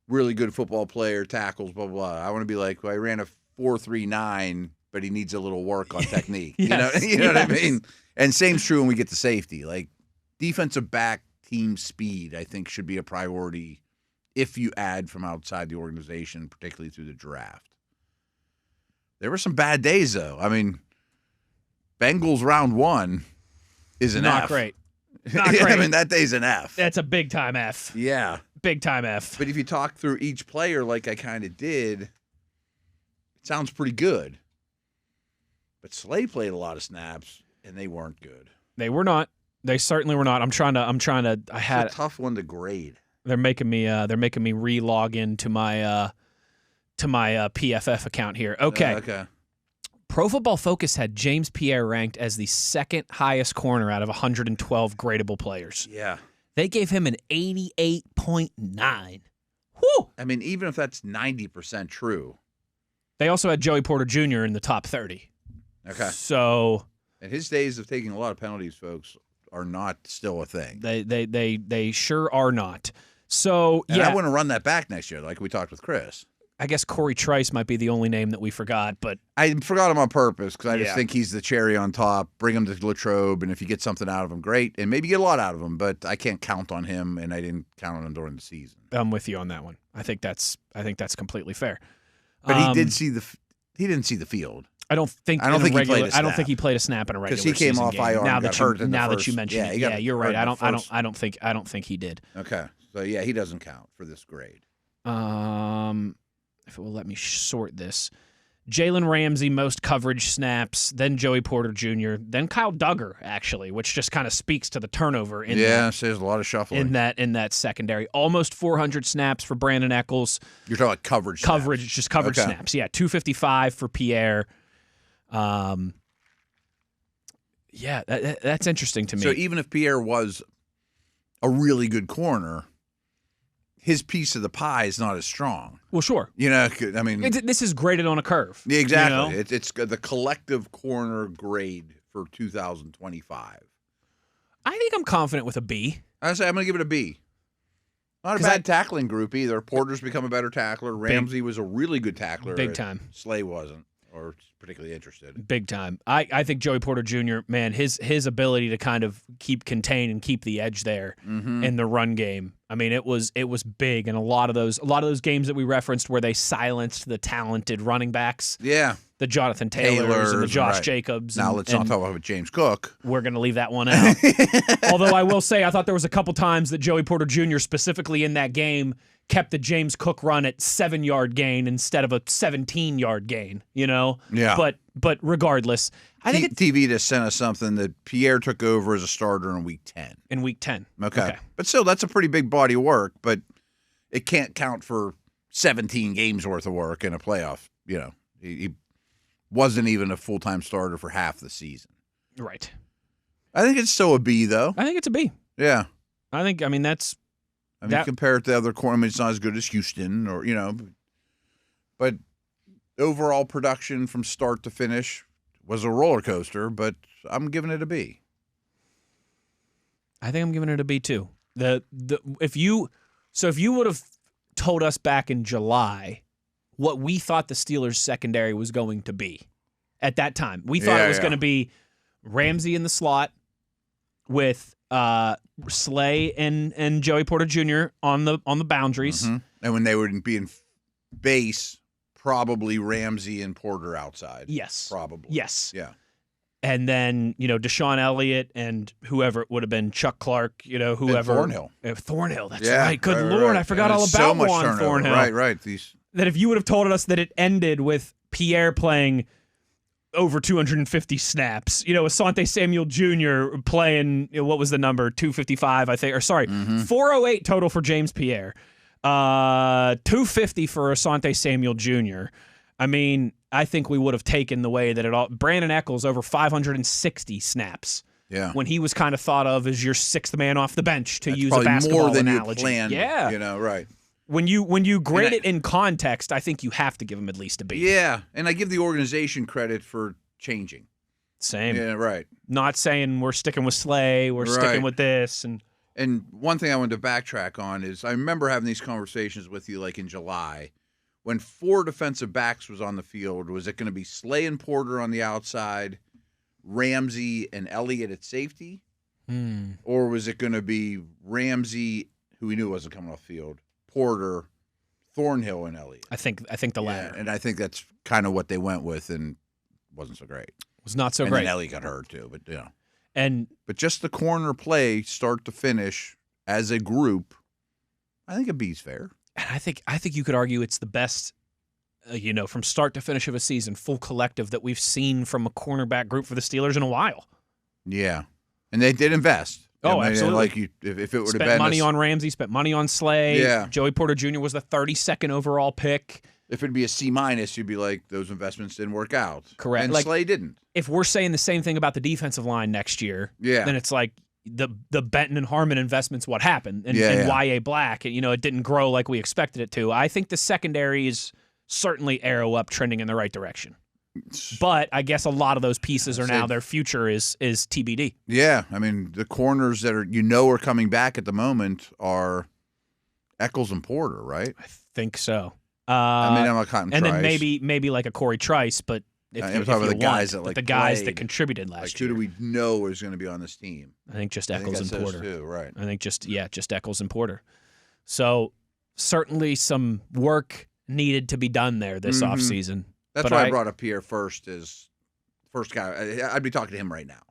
really good football player, tackles, blah, blah, blah. I want to be like, well, I ran a 4.39, but he needs a little work on technique. Yes, you know what I mean? And same's true when we get to safety. Like, defensive back team speed, I think, should be a priority if you add from outside the organization, particularly through the draft. There were some bad days, though. I mean, Bengals round 1 is an Not F. great. Not great. I mean, that day's an F. That's a big-time F. Yeah. Big-time F. But if you talk through each player like I kind of did, it sounds pretty good. But Slay played a lot of snaps, and they weren't good. They were not. They certainly were not. I'm trying to. It's a tough one to grade. They're making me re-log into my PFF account here. Okay. Okay. Pro Football Focus had James Pierre ranked as the second highest corner out of 112 gradable players. Yeah. They gave him an 88.9. Whew! I mean, even if that's 90% true. They also had Joey Porter Jr. in the top 30. Okay. So. And his days of taking a lot of penalties, folks, are not still a thing. They sure are not. So, and yeah. I want to run that back next year, like we talked with Chris. I guess Corey Trice might be the only name that we forgot, but I forgot him on purpose because I just think he's the cherry on top. Bring him to Latrobe, and if you get something out of him, great, and maybe get a lot out of him. But I can't count on him, and I didn't count on him during the season. I'm with you on that one. I think that's completely fair. But he didn't see the field. I don't think he played a snap in a regular season because he came off IR and got hurt. Now that you mention it, yeah, you're right. I don't think he did. Okay, so yeah, he doesn't count for this grade. If it will let me sort this. Jalen Ramsey, most coverage snaps, then Joey Porter Jr., then Kyle Duggar, actually, which just kind of speaks to the turnover in there's a lot of shuffling. In that secondary. Almost 400 snaps for Brandon Eccles. You're talking about coverage snaps. Yeah, 255 for Pierre. That's interesting to me. So even if Pierre was a really good corner, his piece of the pie is not as strong. Well, sure. I mean, this is graded on a curve. Yeah, exactly. It's the collective corner grade for 2025. I think I'm confident with a B. I say I'm going to give it a B. Not a bad tackling group either. Porter's become a better tackler. Ramsey was a really good tackler. Big time. Slay wasn't, or particularly interested. Big time. I think Joey Porter Jr., man, his ability to kind of keep contained and keep the edge there in the run game. I mean, it was big, and a lot of those games that we referenced where they silenced the talented running backs. Yeah. The Jonathan Taylors and the Josh Jacobs. Now let's not talk about James Cook. We're going to leave that one out. Although I will say I thought there was a couple times that Joey Porter Jr. specifically in that game kept the James Cook run at 7-yard gain instead of a 17-yard gain, Yeah. But regardless, I think TV just sent us something that Pierre took over as a starter in week 10. In week 10. Okay. But still, that's a pretty big body of work, but it can't count for 17 games worth of work in a playoff. He wasn't even a full-time starter for half the season. Right. I think it's still a B, though. I think it's a B. Yeah. Compare it to other corners, it's not as good as Houston but overall production from start to finish was a roller coaster, but I'm giving it a B. I think I'm giving it a B too. If you would have told us back in July what we thought the Steelers secondary was going to be at that time, we thought it was going to be Ramsey in the slot with Slay and Joey Porter Jr. on the boundaries. Mm-hmm. And when they would be in base, probably Ramsey and Porter outside. Yes. Probably. Yes. Yeah. And then, Deshaun Elliott and whoever it would have been, Chuck Clark, whoever. Thornhill. Thornhill, that's right. Good Lord, right. I forgot all about so much Juan turnover. Thornhill. Right. That if you would have told us that it ended with Pierre playing over 250 snaps, Asante Samuel Jr. playing, what was the number, 255, I think, 408 total for James Pierre, 250 for Asante Samuel Jr. I mean, I think we would have taken the way that it all. Brandon Echols over 560 snaps. Yeah. When he was kind of thought of as your sixth man off the bench, to That's use a basketball more than analogy. You planned, yeah. Right. When you grade it in context, I think you have to give him at least a B. Yeah, and I give the organization credit for changing. Same. Yeah, right. Not saying we're sticking with Slay, we're sticking with this. And one thing I wanted to backtrack on is I remember having these conversations with you like in July. When 4 defensive backs was on the field, was it going to be Slay and Porter on the outside, Ramsey and Elliott at safety? Or was it going to be Ramsey, who we knew wasn't coming off the field, Porter, Thornhill, and Elliott? I think the latter. And I think that's kind of what they went with, and wasn't so great. Was not so and great. And Elliott got hurt too, but But just the corner play, start to finish, as a group, I think a B's fair. And I think you could argue it's the best, from start to finish of a season, full collective that we've seen from a cornerback group for the Steelers in a while. Yeah, and they did invest. Oh, absolutely. Like if it would have been money on Ramsey, spent money on Slay. Yeah. Joey Porter Jr. was the 32nd overall pick. If it'd be a C-, you'd be like, those investments didn't work out. Correct. And Slay didn't. If we're saying the same thing about the defensive line next year, then it's like the Benton and Harmon investments, what happened? And Y.A. Black, it didn't grow like we expected it to. I think the secondary is certainly arrow up, trending in the right direction. But I guess a lot of those pieces are now, their future is TBD. Yeah, I mean, the corners that are coming back at the moment are Echols and Porter, right? I think so. I'm not counting and Trice. then maybe like a Corey Trice, but I'm talking about the guys that contributed last year. Who do we know is going to be on this team? I think just Echols and Porter. Too, right. I think just Echols and Porter. So certainly some work needed to be done there this offseason. That's why I brought up Pierre first as first guy. I'd be talking to him right now.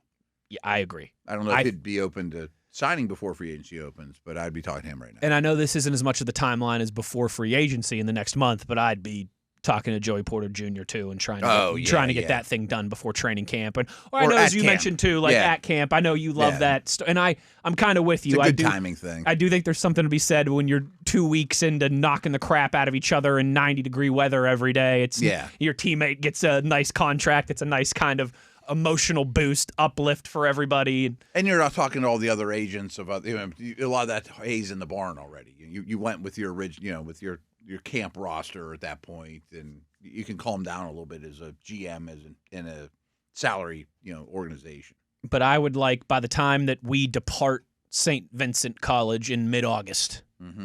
Yeah, I agree. I don't know if he'd be open to signing before free agency opens, but I'd be talking to him right now. And I know this isn't as much of the timeline as before free agency in the next month, but I'd be talking to Joey Porter Jr. too and trying to get that thing done before training camp. And I know, as you mentioned too, at camp, I know you love that. And I'm kind of with you. It's a good timing thing. I do think there's something to be said when you're 2 weeks into knocking the crap out of each other in 90-degree weather every day. It's your teammate gets a nice contract. It's a nice kind of emotional boost, uplift for everybody. And you're not talking to all the other agents about a lot of that hay's in the barn already. You went with your original, with your camp roster at that point, and you can calm down a little bit as a GM in a salary organization. But I would like, by the time that we depart St. Vincent College in mid-August,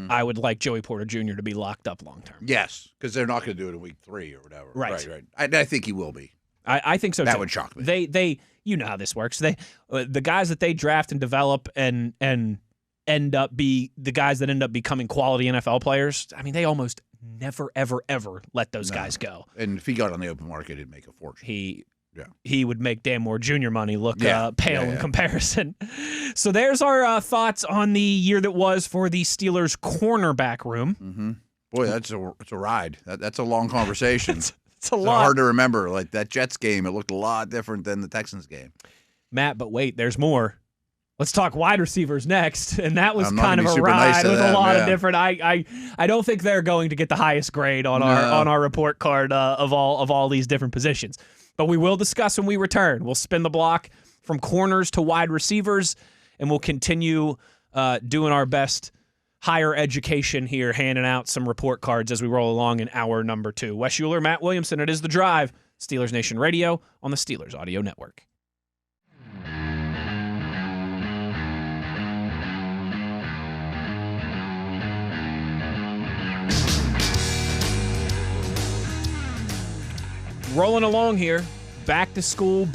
I would like Joey Porter Jr. to be locked up long term. Yes, because they're not going to do it in week 3 or whatever. Right. I think he will be. I think so too. That would shock me. They you know how this works. The guys that they draft and develop and end up be the guys that end up becoming quality NFL players. I mean, they almost never ever let those guys go. And if he got on the open market, he'd make a fortune. He would make Dan Moore Jr. money look pale in comparison. So there's our thoughts on the year that was for the Steelers cornerback room. Mm-hmm. Boy, it's a ride. That's a long conversation. It's a lot. Hard to remember. Like that Jets game, it looked a lot different than the Texans game. Matt, but wait, there's more. Let's talk wide receivers next, and that was I'm kind of a ride with a lot of different. I don't think they're going to get the highest grade on our report card of all these different positions, but we will discuss when we return. We'll spin the block from corners to wide receivers, and we'll continue doing our best higher education here, handing out some report cards as we roll along in hour number 2. Wes Uhler, Matt Williamson. It is The Drive, Steelers Nation Radio on the Steelers Audio Network. Rolling along here, back to school,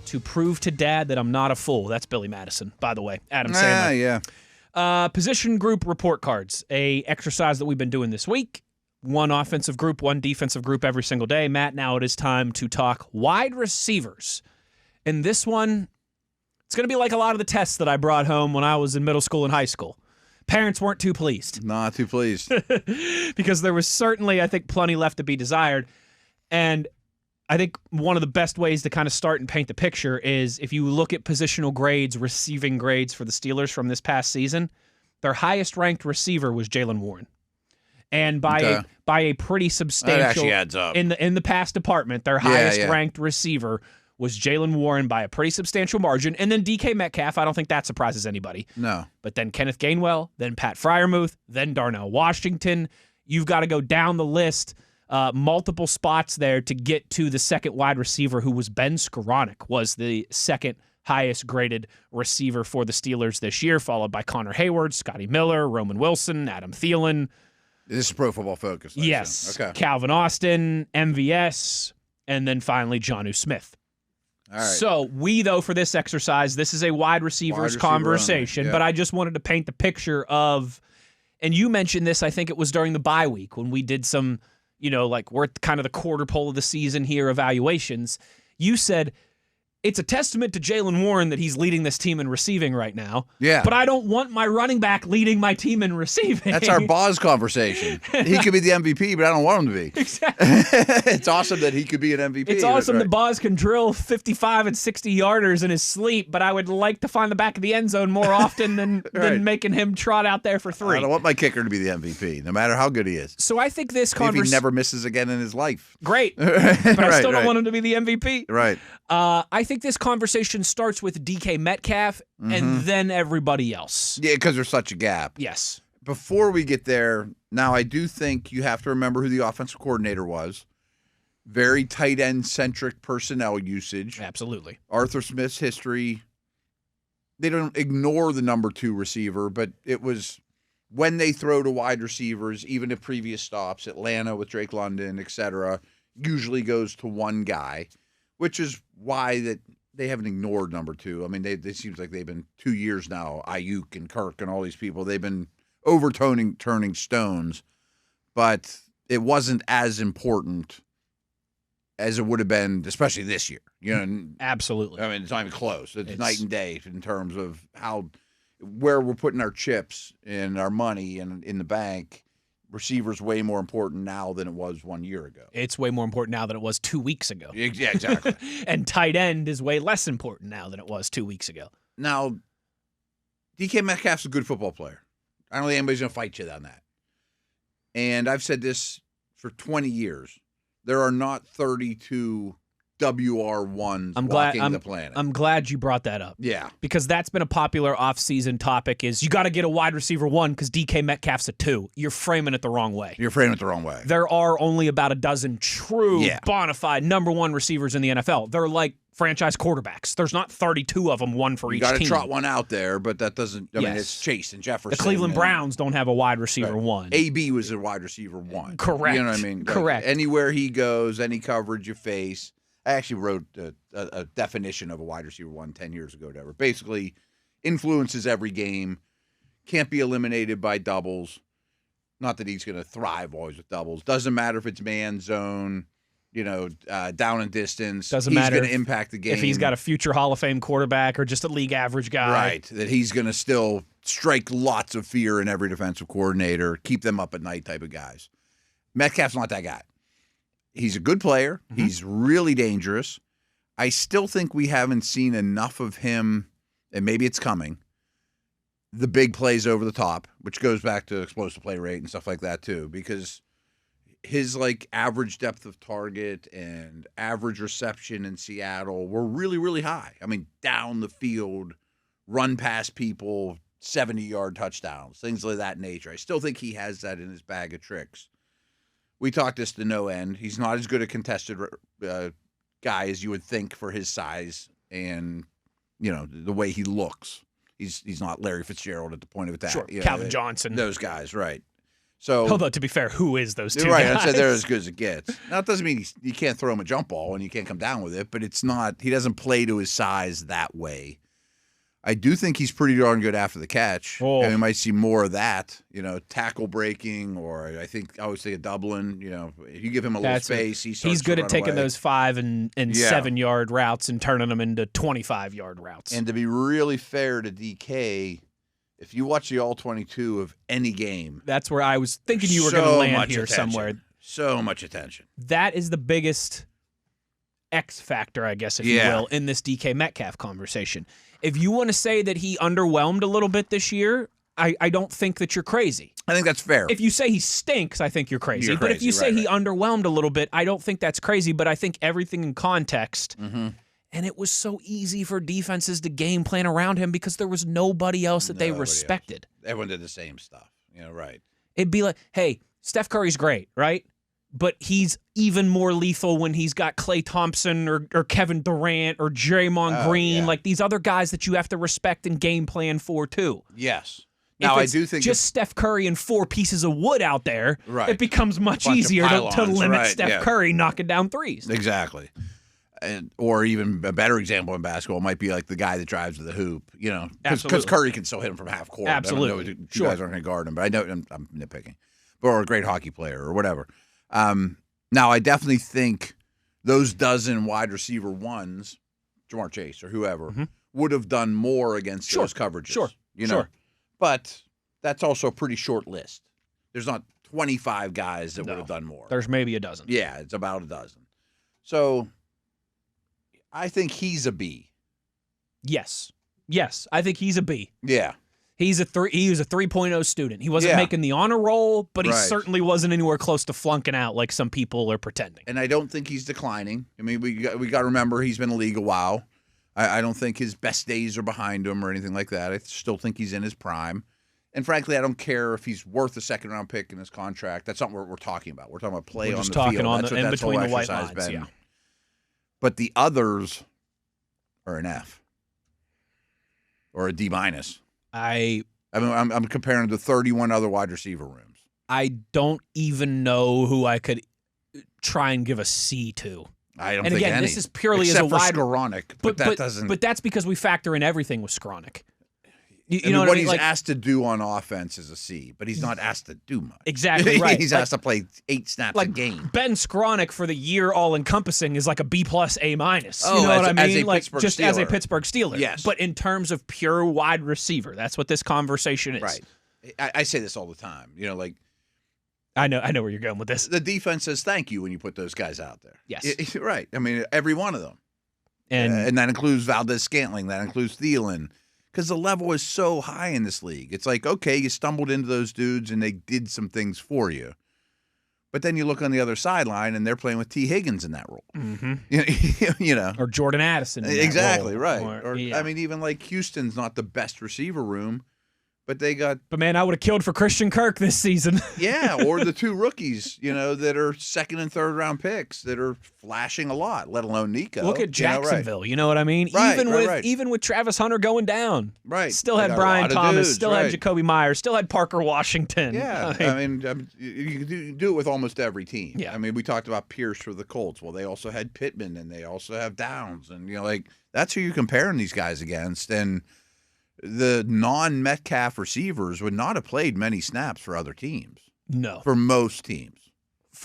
to prove to Dad that I'm not a fool. That's Billy Madison, by the way. Adam Sandler. Yeah. Position group report cards, a exercise that we've been doing this week. one offensive group, one defensive group every single day. Matt, now it is time to talk wide receivers. And this one, it's going to be like a lot of the tests that I brought home when I was in middle school and high school. Parents weren't too pleased. Not too pleased. Because there was certainly, I think, plenty left to be desired. And I think one of the best ways to kind of start and paint the picture is if you look at positional grades, receiving grades for the Steelers from this past season, their highest ranked receiver was Jaylen Warren. And by a pretty substantial, that actually adds up. in the pass department, their highest ranked receiver was Jaylen Warren by a pretty substantial margin. And then DK Metcalf, I don't think that surprises anybody. No. But then Kenneth Gainwell, then Pat Freiermuth, then Darnell Washington. You've got to go down the list, multiple spots there to get to the second wide receiver, who was Ben Skoranek, was the second highest graded receiver for the Steelers this year, followed by Connor Hayward, Scotty Miller, Roman Wilson, Adam Thielen. This is Pro Football Focus. Yes. Okay. Calvin Austin, MVS, and then finally Jonnu Smith. All right. So we, though, for this exercise, this is a wide receivers conversation, only. but I just wanted to paint the picture of, and you mentioned this, I think it was during the bye week when we did some, like we're at kind of the quarter pole of the season here evaluations. You said, it's a testament to Jaylen Warren that he's leading this team in receiving right now. Yeah. But I don't want my running back leading my team in receiving. That's our Boz conversation. He could be the MVP, but I don't want him to be. Exactly. It's awesome that he could be an MVP. It's awesome that Boz can drill 55 and 60 yarders in his sleep, but I would like to find the back of the end zone more often than making him trot out there for 3. I don't want my kicker to be the MVP, no matter how good he is. So I think this If conversation... he never misses again in his life. Great. But I still don't want him to be the MVP. Right. I think this conversation starts with DK Metcalf and then everybody else. Yeah, because there's such a gap. Yes. Before we get there, now I do think you have to remember who the offensive coordinator was. Very tight end centric personnel usage. Absolutely. Arthur Smith's history. They don't ignore the number 2 receiver, but it was when they throw to wide receivers, even at previous stops, Atlanta with Drake London, etc., usually goes to one guy, which is why that they haven't ignored number 2. I mean, it seems like they've been 2 years now, Ayuk and Kirk and all these people. They've been turning stones, but it wasn't as important as it would have been, especially this year. Absolutely. I mean, it's not even close. It's night and day in terms of where we're putting our chips and our money and in the bank. Receiver's way more important now than it was 1 year ago. It's way more important now than it was 2 weeks ago. Yeah, exactly. And tight end is way less important now than it was 2 weeks ago. Now, DK Metcalf's a good football player. I don't think anybody's going to fight you on that. And I've said this for 20 years. There are not 32 WR1s walking the planet. I'm glad you brought that up. Yeah. Because that's been a popular off-season topic is you got to get a wide receiver 1 because DK Metcalf's a 2. You're framing it the wrong way. There are only about a dozen true, bona fide number 1 receivers in the NFL. They're like franchise quarterbacks. There's not 32 of them, one for each team. You got to trot one out there, but that doesn't, I mean, it's Chase and Jefferson. The Cleveland Browns don't have a wide receiver 1. AB was a wide receiver 1. Correct. You know what I mean? Correct. Anywhere he goes, any coverage you face. I actually wrote a definition of a wide receiver 1 10 years ago, whatever. Basically, influences every game, can't be eliminated by doubles. Not that he's going to thrive always with doubles. Doesn't matter if it's man zone, down and distance. Doesn't matter. He's going to impact the game. If he's got a future Hall of Fame quarterback or just a league average guy. Right, that he's going to still strike lots of fear in every defensive coordinator, keep them up at night type of guys. Metcalf's not that guy. He's a good player. Mm-hmm. He's really dangerous. I still think we haven't seen enough of him, and maybe it's coming, the big plays over the top, which goes back to explosive play rate and stuff like that too, because his average depth of target and average reception in Seattle were really, really high. I mean, down the field, run past people, 70-yard touchdowns, things of that nature. I still think he has that in his bag of tricks. We talked this to no end. He's not as good a contested guy as you would think for his size and, the way he looks. He's not Larry Fitzgerald at the point of attack. Sure, Calvin Johnson. Those guys, right. So, although, to be fair, who is those two right, guys? I'd say they're as good as it gets. Now, it doesn't mean you can't throw him a jump ball and you can't come down with it, but it's not – he doesn't play to his size that way. I do think he's pretty darn good after the catch. Oh. And we might see more of that, tackle breaking, or I always say a Dublin. If you give him a little space, he's good at taking those 5 and 7 yard routes and turning them into 25-yard routes. And to be really fair to DK, if you watch the All-22 of any game, that's where I was thinking you were going to land here somewhere. So much attention. That is the biggest X factor, I guess, if you will, in this DK Metcalf conversation. If you want to say that he underwhelmed a little bit this year, I don't think that you're crazy. I think that's fair. If you say he stinks, I think you're crazy. But if you say he underwhelmed a little bit, I don't think that's crazy. But I think everything in context, and it was so easy for defenses to game plan around him because there was nobody else that they respected. Everyone did the same stuff. Right. It'd be like, hey, Steph Curry's great, right? But he's even more lethal when he's got Klay Thompson or Kevin Durant or Draymond Green, like these other guys that you have to respect and game plan for too. Yes. Now, I do think just Steph Curry and 4 pieces of wood out there, right, it becomes much easier to limit Steph Curry knocking down threes. Exactly. Or even a better example in basketball might be like the guy that drives to the hoop, because Curry can still hit him from half court. Absolutely. I don't know, you guys aren't going to guard him, but I know I'm nitpicking. Or a great hockey player or whatever. Now, I definitely think those dozen wide receiver ones, Jamar Chase or whoever, would have done more against those coverages. Sure. But that's also a pretty short list. There's not 25 guys that would have done more. There's maybe a dozen. Yeah, it's about a dozen. So I think he's a B. Yes, I think he's a B. Yeah. He was a 3.0 student. He wasn't making the honor roll, but he certainly wasn't anywhere close to flunking out like some people are pretending. And I don't think he's declining. I mean, we got to remember he's been in the league a while. I don't think his best days are behind him or anything like that. I still think he's in his prime. And frankly, I don't care if he's worth a second-round pick in his contract. That's not what we're talking about. We're talking about play on the field. We're just talking on in between the white lines, been. But the others are an F or a D-. I mean, I'm comparing to 31 other wide receiver rooms. I don't even know who I could try and give a C to. I don't and think again, any. this is purely Except as a wide. Skowronek, but that doesn't. But that's because we factor in everything with Skowronek. You know what I mean? he's asked to do on offense is a C, but he's not asked to do much. Exactly right. He's asked to play 8 snaps a game. Ben Skowronek for the year, all encompassing, is like a B+, A-. Oh, you know what I mean? As a Pittsburgh Steeler. Yes. But in terms of pure wide receiver, that's what this conversation is. Right. I say this all the time. I know where you're going with this. The defense says thank you when you put those guys out there. Yes. Right. I mean, every one of them. And that includes Valdez-Scantling. That includes Thielen. Because the level is so high in this league. It's like, okay, you stumbled into those dudes and they did some things for you. But then you look on the other sideline and they're playing with T. Higgins in that role. Or Jordan Addison. Exactly, right. I mean, even like Houston's not the best receiver room. But they got. But man, I would have killed for Christian Kirk this season. Yeah, or the 2 rookies, that are 2nd and 3rd round picks that are flashing a lot. Let alone Nico. Look at Jacksonville. You know what I mean? Right, even with Travis Hunter going down, right? Still had Brian Thomas. Still had Jacoby Myers. Still had Parker Washington. Yeah, I mean, you can do it with almost every team. Yeah. I mean, we talked about Pierce for the Colts. Well, they also had Pittman and they also have Downs, and that's who you're comparing these guys against, and. The non-Metcalf receivers would not have played many snaps for other teams. No. For most teams.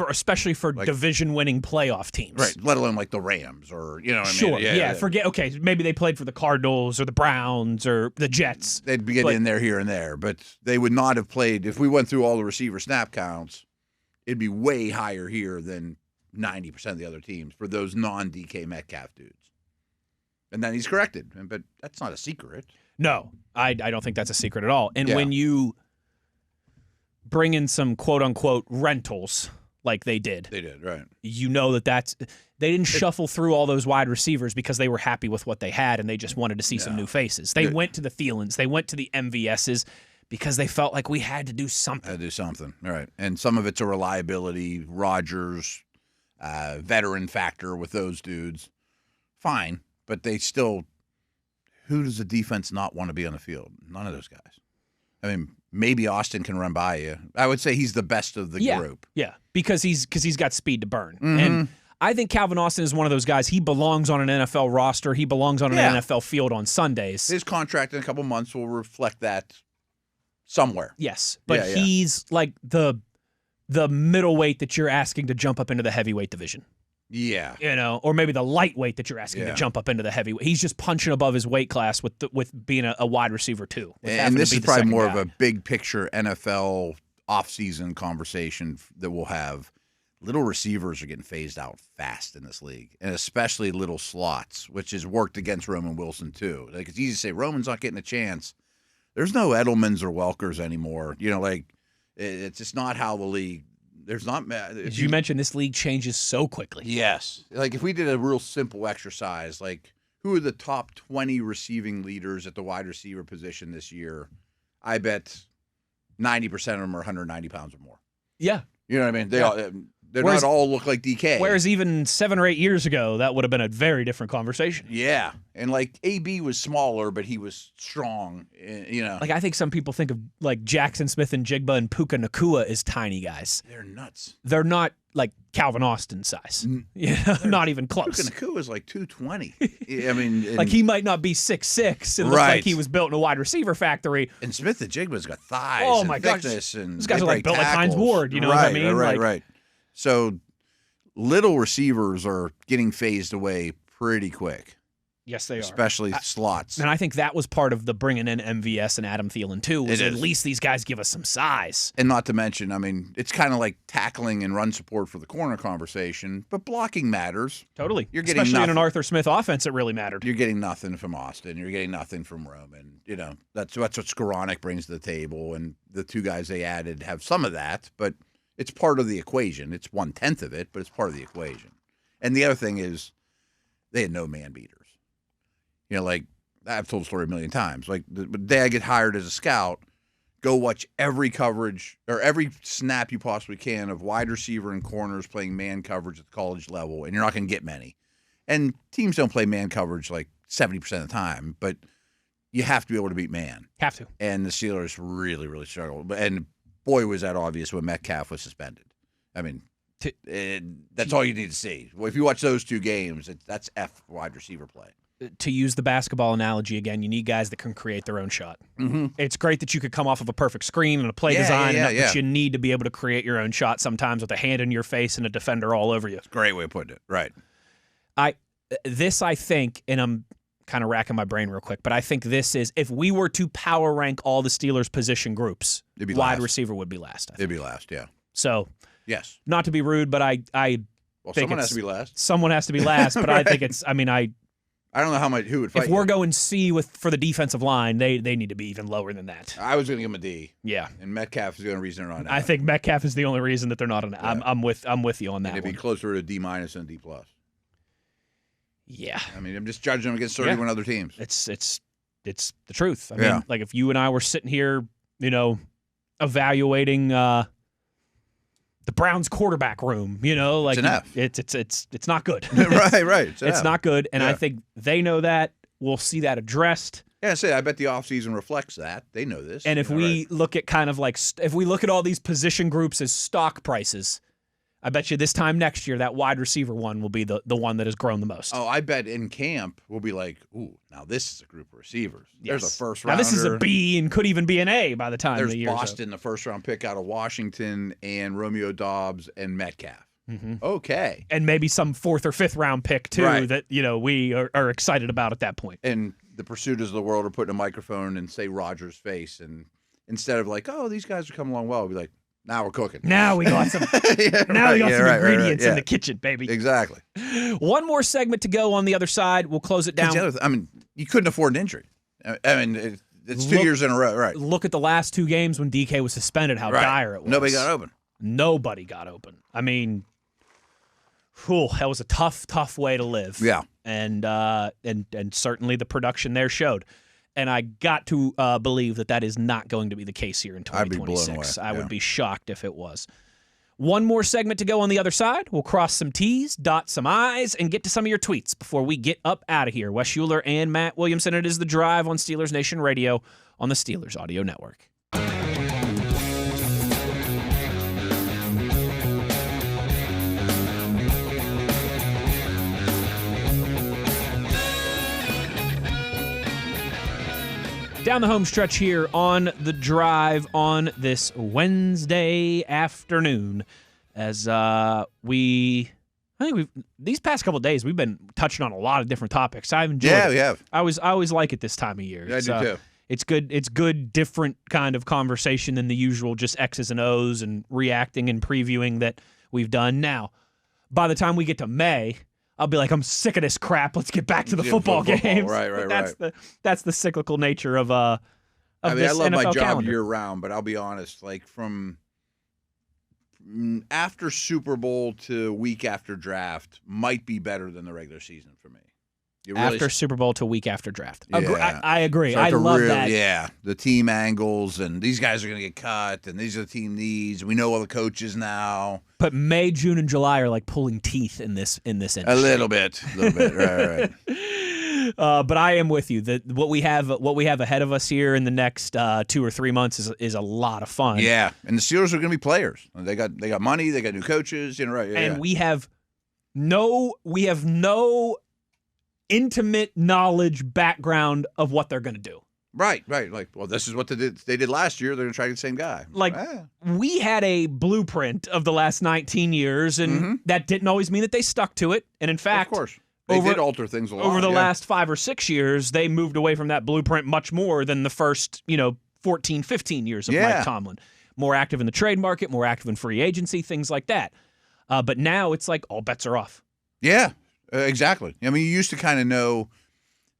Especially for division-winning playoff teams. Right, let alone like the Rams or, what I mean? Sure, yeah. Forget, okay, maybe they played for the Cardinals or the Browns or the Jets. They'd get in there here and there, but they would not have played. If we went through all the receiver snap counts, it'd be way higher here than 90% of the other teams for those non-DK Metcalf dudes. And then he's corrected, but that's not a secret. No, I don't think that's a secret at all. And when you bring in some quote-unquote rentals like they did. They did, right. You know they didn't shuffle through all those wide receivers because they were happy with what they had and they just wanted to see some new faces. They went to the Thielens. They went to the MVSs because they felt like we had to do something. Had to do something, all right. And some of it's a reliability, Rodgers, veteran factor with those dudes. Fine, but they still... Who does the defense not want to be on the field? None of those guys. I mean, maybe Austin can run by you. I would say he's the best of the group. Yeah, because he's got speed to burn. Mm-hmm. And I think Calvin Austin is one of those guys. He belongs on an NFL roster. He belongs on an NFL field on Sundays. His contract in a couple months will reflect that somewhere. Yes, but he's like the middleweight that you're asking to jump up into the heavyweight division. Yeah. Or maybe the lightweight that you're asking to jump up into the heavyweight. He's just punching above his weight class with being a wide receiver too. And this is probably more of a big picture NFL offseason conversation that we'll have. Little receivers are getting phased out fast in this league, and especially little slots, which has worked against Roman Wilson too. Like, it's easy to say Roman's not getting a chance. There's no Edelmans or Welkers anymore. It's just not how the league. There's not. As you mentioned, this league changes so quickly. Yes. Like, if we did a real simple exercise, like, who are the top 20 receiving leaders at the wide receiver position this year? I bet 90% of them are 190 pounds or more. Yeah. You know what I mean? They're not all look like DK. Whereas even 7 or 8 years ago, that would have been a very different conversation. Yeah. And, like, AB was smaller, but he was strong, Like, I think some people think of, like, Jackson Smith and Jigba and Puka Nacua as tiny guys. They're nuts. They're not, like, Calvin Austin size. Not even close. Puka Nacua is, like, 220. I mean. Like, he might not be 6'6". It looks like he was built in a wide receiver factory. And Smith and Jigba's got thighs and thickness. And those guys are, like, built like Hines Ward. You know what I mean? Right. So little receivers are getting phased away pretty quick. Yes, they are. Especially slots. And I think that was part of the bringing in MVS and Adam Thielen, too, was at least these guys give us some size. And not to mention, I mean, it's kind of like tackling and run support for the corner conversation, but blocking matters. Totally. You're getting Especially nothing. in an Arthur Smith offense, it really mattered. You're getting nothing from Austin. You're getting nothing from Roman. That's what Skoranek brings to the table, and the two guys they added have some of that, but it's part of the equation. It's 1/10 of it, but it's part of the equation. And the other thing is they had no man beaters. Like, I've told the story a million times. Like, the day I get hired as a scout, go watch every coverage or every snap you possibly can of wide receiver and corners playing man coverage at the college level, and you're not going to get many. And teams don't play man coverage like 70% of the time, but you have to be able to beat man. Have to. And the Steelers really, really struggled. And boy, was that obvious when Metcalf was suspended. I mean, that's all you need to see. Well, if you watch those two games, that's F wide receiver play. To use the basketball analogy again, you need guys that can create their own shot. Mm-hmm. It's great that you could come off of a perfect screen and a play design, but you need to be able to create your own shot sometimes with a hand in your face and a defender all over you. It's a great way of putting it. Right. I think, and I'm kind of racking my brain real quick, but I think this is, if we were to power rank all the Steelers position groups, wide receiver would be last. It'd be last, yeah. So, yes. Not to be rude, but I think someone has to be last. Someone has to be last, but right. I think it's, I don't know who would fight. If we're going C for the defensive line, they need to be even lower than that. I was going to give them a D. Yeah. And Metcalf is the only reason they're not. I think Metcalf is the only reason that they're not on. Yeah. I'm with you on that. And it'd be closer to D- and D+. Yeah. I mean, I'm just judging them against 31 other teams. It's the truth. I mean, like, if you and I were sitting here, evaluating the Browns quarterback room, like, it's an F. It's not good. right. It's not good, and I think they know that. We'll see that addressed. Yeah, I bet the offseason reflects that. They know this. And if we look at kind of like, if we look at all these position groups as stock prices, I bet you this time next year that wide receiver one will be the one that has grown the most. Oh, I bet in camp we'll be like, ooh, now this is a group of receivers. Yes. There's a first rounder. Now this is a B and could even be an A by the time There's the year's Boston, the first round pick out of Washington, and Romeo Doubs and Metcalf. Mm-hmm. Okay. And maybe some 4th or 5th round pick too that we are excited about at that point. And the Pursuiters of the world are putting a microphone and say Rogers' face, and instead of like, oh, these guys are coming along well, we'll be like, now we're cooking. Now we got some. We got some ingredients in the kitchen, baby. Exactly. One more segment to go on the other side. We'll close it down. You couldn't afford an injury. It's 2 years in a row, right? Look at the last 2 games when DK was suspended. How dire it was. Nobody got open. I mean, that was a tough way to live. Yeah. And certainly the production there showed. And I got to believe that is not going to be the case here in 2026. I'd be blown away. I would be shocked if it was. One more segment to go on the other side. We'll cross some T's, dot some I's, and get to some of your tweets before we get up out of here. Wes Uhler and Matt Williamson. It is The Drive on Steelers Nation Radio on the Steelers Audio Network. Down the home stretch here on the drive on this Wednesday afternoon, as these past couple of days we've been touching on a lot of different topics. I've enjoyed it. we have. I always like it this time of year. Yeah, I do too. It's good. It's good, different kind of conversation than the usual just X's and O's and reacting and previewing that we've done. Now, by the time we get to May, I'll be like, I'm sick of this crap. Let's get back to the football games. Right. That's the cyclical nature of this I love NFL my job calendar. year round, but I'll be honest, like from after Super Bowl to week after draft might be better than the regular season for me. After Super Bowl to week after draft. Yeah. I agree. I love that. Yeah, the team angles, and these guys are going to get cut, and these are the team needs. We know all the coaches now. But May, June, and July are like pulling teeth in this industry. A little bit. Right. But I am with you. That what we have ahead of us here in the next 2 or 3 months is a lot of fun. Yeah, and the Steelers are going to be players. They got money. They got new coaches. Right. Yeah, and we have no intimate knowledge background of what they're going to do. Right. Like, well, this is what they did last year. They're going to try the same guy. We had a blueprint of the last 19 years, and that didn't always mean that they stuck to it. And in fact, of course, they did alter things a lot. Over the last 5 or 6 years, they moved away from that blueprint much more than the first, 14, 15 years of Mike Tomlin. More active in the trade market, more active in free agency, things like that. But now it's like all bets are off. Yeah. Exactly. I mean, you used to kind of know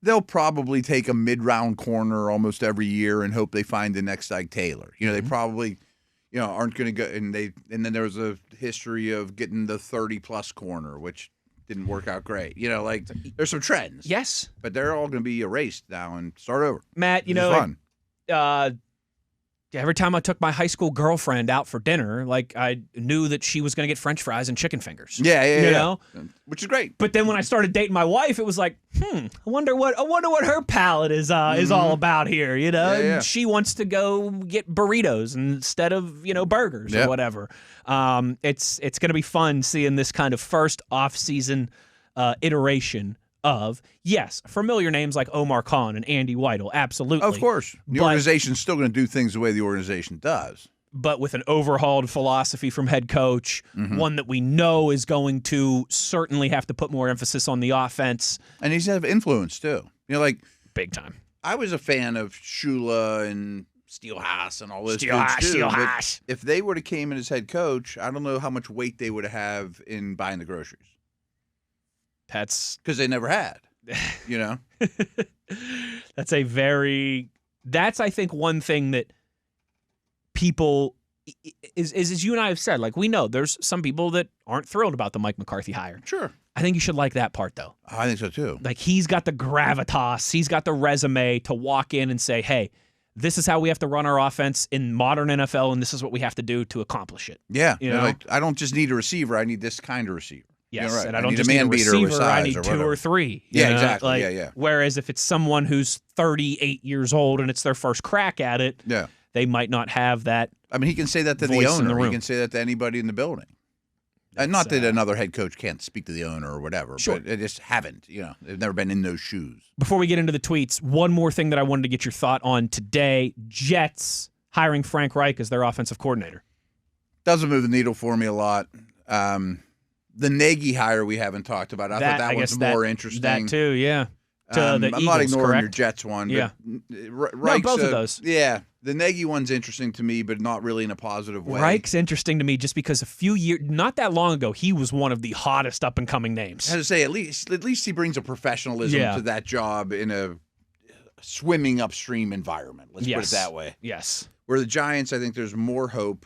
they'll probably take a mid-round corner almost every year and hope they find the next Ike Taylor. They probably, aren't going to go. And then there was a history of getting the 30-plus corner, which didn't work out great. There's some trends. Yes. But they're all going to be erased now and start over. Matt, fun. Every time I took my high school girlfriend out for dinner, I knew that she was going to get French fries and chicken fingers. Yeah. Which is great. But then when I started dating my wife, it was like, I wonder what her palate is all about here. Yeah. She wants to go get burritos instead of burgers or whatever. It's going to be fun seeing this kind of first off-season iteration of, yes, familiar names like Omar Khan and Andy Weidel, absolutely. Of course. The organization's still going to do things the way the organization does. But with an overhauled philosophy from head coach, one that we know is going to certainly have to put more emphasis on the offense. And he's have influence, too. Big time. I was a fan of Shula and Steelhaas and all those dudes, too. Steelhaas. If they would have came in as head coach, I don't know how much weight they would have in buying the groceries. That's because they never had, That's I think one thing that people is as you and I have said, we know there's some people that aren't thrilled about the Mike McCarthy hire. Sure. I think you should like that part though. I think so too. He's got the gravitas, he's got the resume to walk in and say, hey, this is how we have to run our offense in modern NFL, and this is what we have to do to accomplish it. Yeah. I don't just need a receiver, I need this kind of receiver. Yes, right. and I don't just need a receiver, I need 2 or 3. Exactly. Yeah. Whereas if it's someone who's 38 years old and it's their first crack at it, they might not have that. I mean, he can say that to the owner. He can say that to anybody in the building. And not that another head coach can't speak to the owner or whatever, but they just haven't. They've never been in those shoes. Before we get into the tweets, one more thing that I wanted to get your thought on today. Jets hiring Frank Reich as their offensive coordinator. Doesn't move the needle for me a lot. The Nagy hire we haven't talked about. I thought that was more interesting. That too, yeah. I'm Eagles, not ignoring correct? your Jets one. Yeah. Reich's, both of those. Yeah. The Nagy one's interesting to me, but not really in a positive way. Reich's interesting to me just because a few years, not that long ago, he was one of the hottest up-and-coming names. I had to say, at least he brings a professionalism to that job in a swimming upstream environment. Let's put it that way. Yes. Where the Giants, I think there's more hope.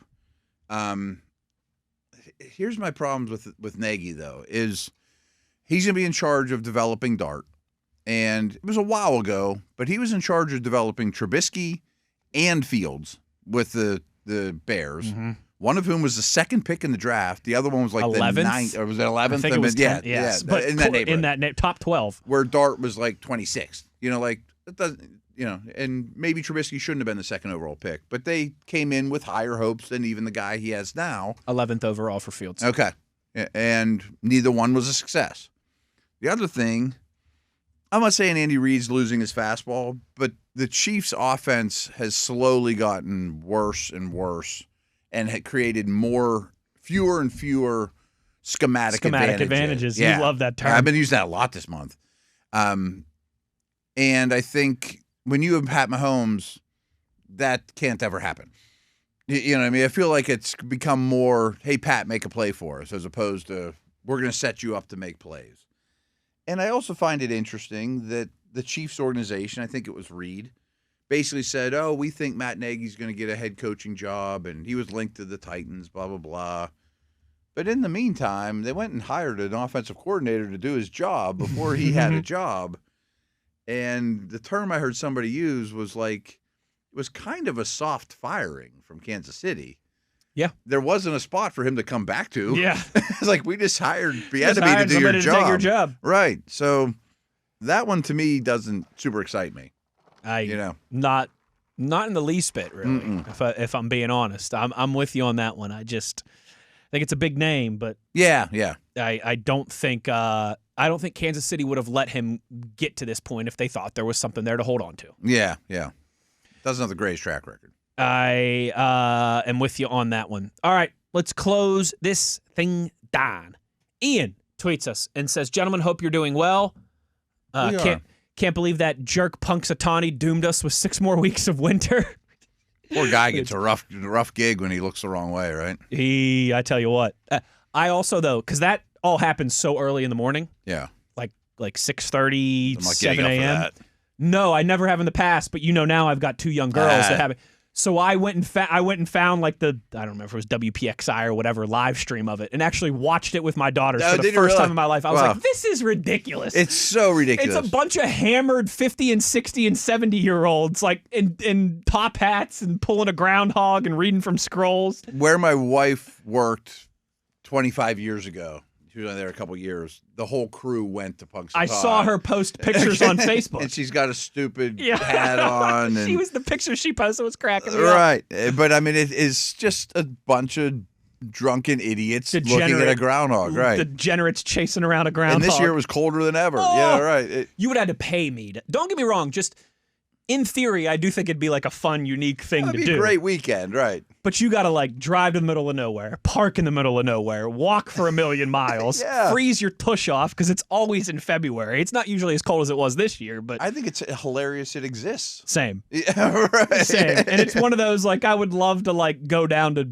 Here's my problems with Nagy, though, is he's going to be in charge of developing Dart. And it was a while ago, but he was in charge of developing Trubisky and Fields with the Bears. One of whom was the second pick in the draft. The other one was 11th? the 9th. Or was it 11th? I think it was 10th, yes. But in that neighborhood. In that top 12. Where Dart was 26th. It doesn't, and maybe Trubisky shouldn't have been the second overall pick, but they came in with higher hopes than even the guy he has now. 11th overall for Fields. Okay. And neither one was a success. The other thing, I'm not saying Andy Reid's losing his fastball, but the Chiefs' offense has slowly gotten worse and worse and had created fewer and fewer schematic advantages. Yeah. You love that term. I've been using that a lot this month. And I think when you have Pat Mahomes, that can't ever happen. You know what I mean? I feel like it's become more, hey, Pat, make a play for us, as opposed to we're going to set you up to make plays. And I also find it interesting that the Chiefs organization, I think it was Reid, basically said, oh, we think Matt Nagy's going to get a head coaching job, and he was linked to the Titans, blah, blah, blah. But in the meantime, they went and hired an offensive coordinator to do his job before he had a job. And the term I heard somebody use was like, it was kind of a soft firing from Kansas City. Yeah. There wasn't a spot for him to come back to. Yeah. It's like, we just hired Bieniemy to do your job. Take your job. Right. So that one to me doesn't super excite me. Not in the least bit, really. If I'm being honest, I'm with you on that one. I think it's a big name, but I don't think Kansas City would have let him get to this point if they thought there was something there to hold on to. Yeah. Doesn't have the greatest track record. I am with you on that one. All right, let's close this thing down. Ian tweets us and says, "Gentlemen, hope you're doing well. Can't believe that jerk Punxsutawney doomed us with 6 more weeks of winter." Poor guy gets a rough gig when he looks the wrong way, right? I tell you what. I also, though, because that all happens so early in the morning. Yeah. Like 6:30, 7 a.m. No, I never have in the past, but now I've got 2 young girls that have it. So I went and found like I don't remember if it was WPXI or whatever live stream of it, and actually watched it with my daughters for the first time in my life. I was like, this is ridiculous. It's so ridiculous. It's a bunch of hammered 50 and 60 and 70-year-olds like in top hats and pulling a groundhog and reading from scrolls. Where my wife worked 25 years ago, she was only there a couple years, the whole crew went to Punxsutawney. I saw her post pictures on Facebook. And she's got a stupid hat on. And the picture she posted was cracking me up. Right. But, I mean, it is just a bunch of drunken idiots looking at a groundhog. Right. Degenerates chasing around a groundhog. And this year was colder than ever. Oh, yeah, right. You would have to pay me. Don't get me wrong. Just in theory, I do think it'd be like a fun, unique thing to do. It'd be a great weekend, right. But you got to like drive to the middle of nowhere, park in the middle of nowhere, walk for 1,000,000 miles, freeze your tush off because it's always in February. It's not usually as cold as it was this year, but I think it's hilarious it exists. Same. Yeah, right. Same. And it's one of those like I would love to like go down to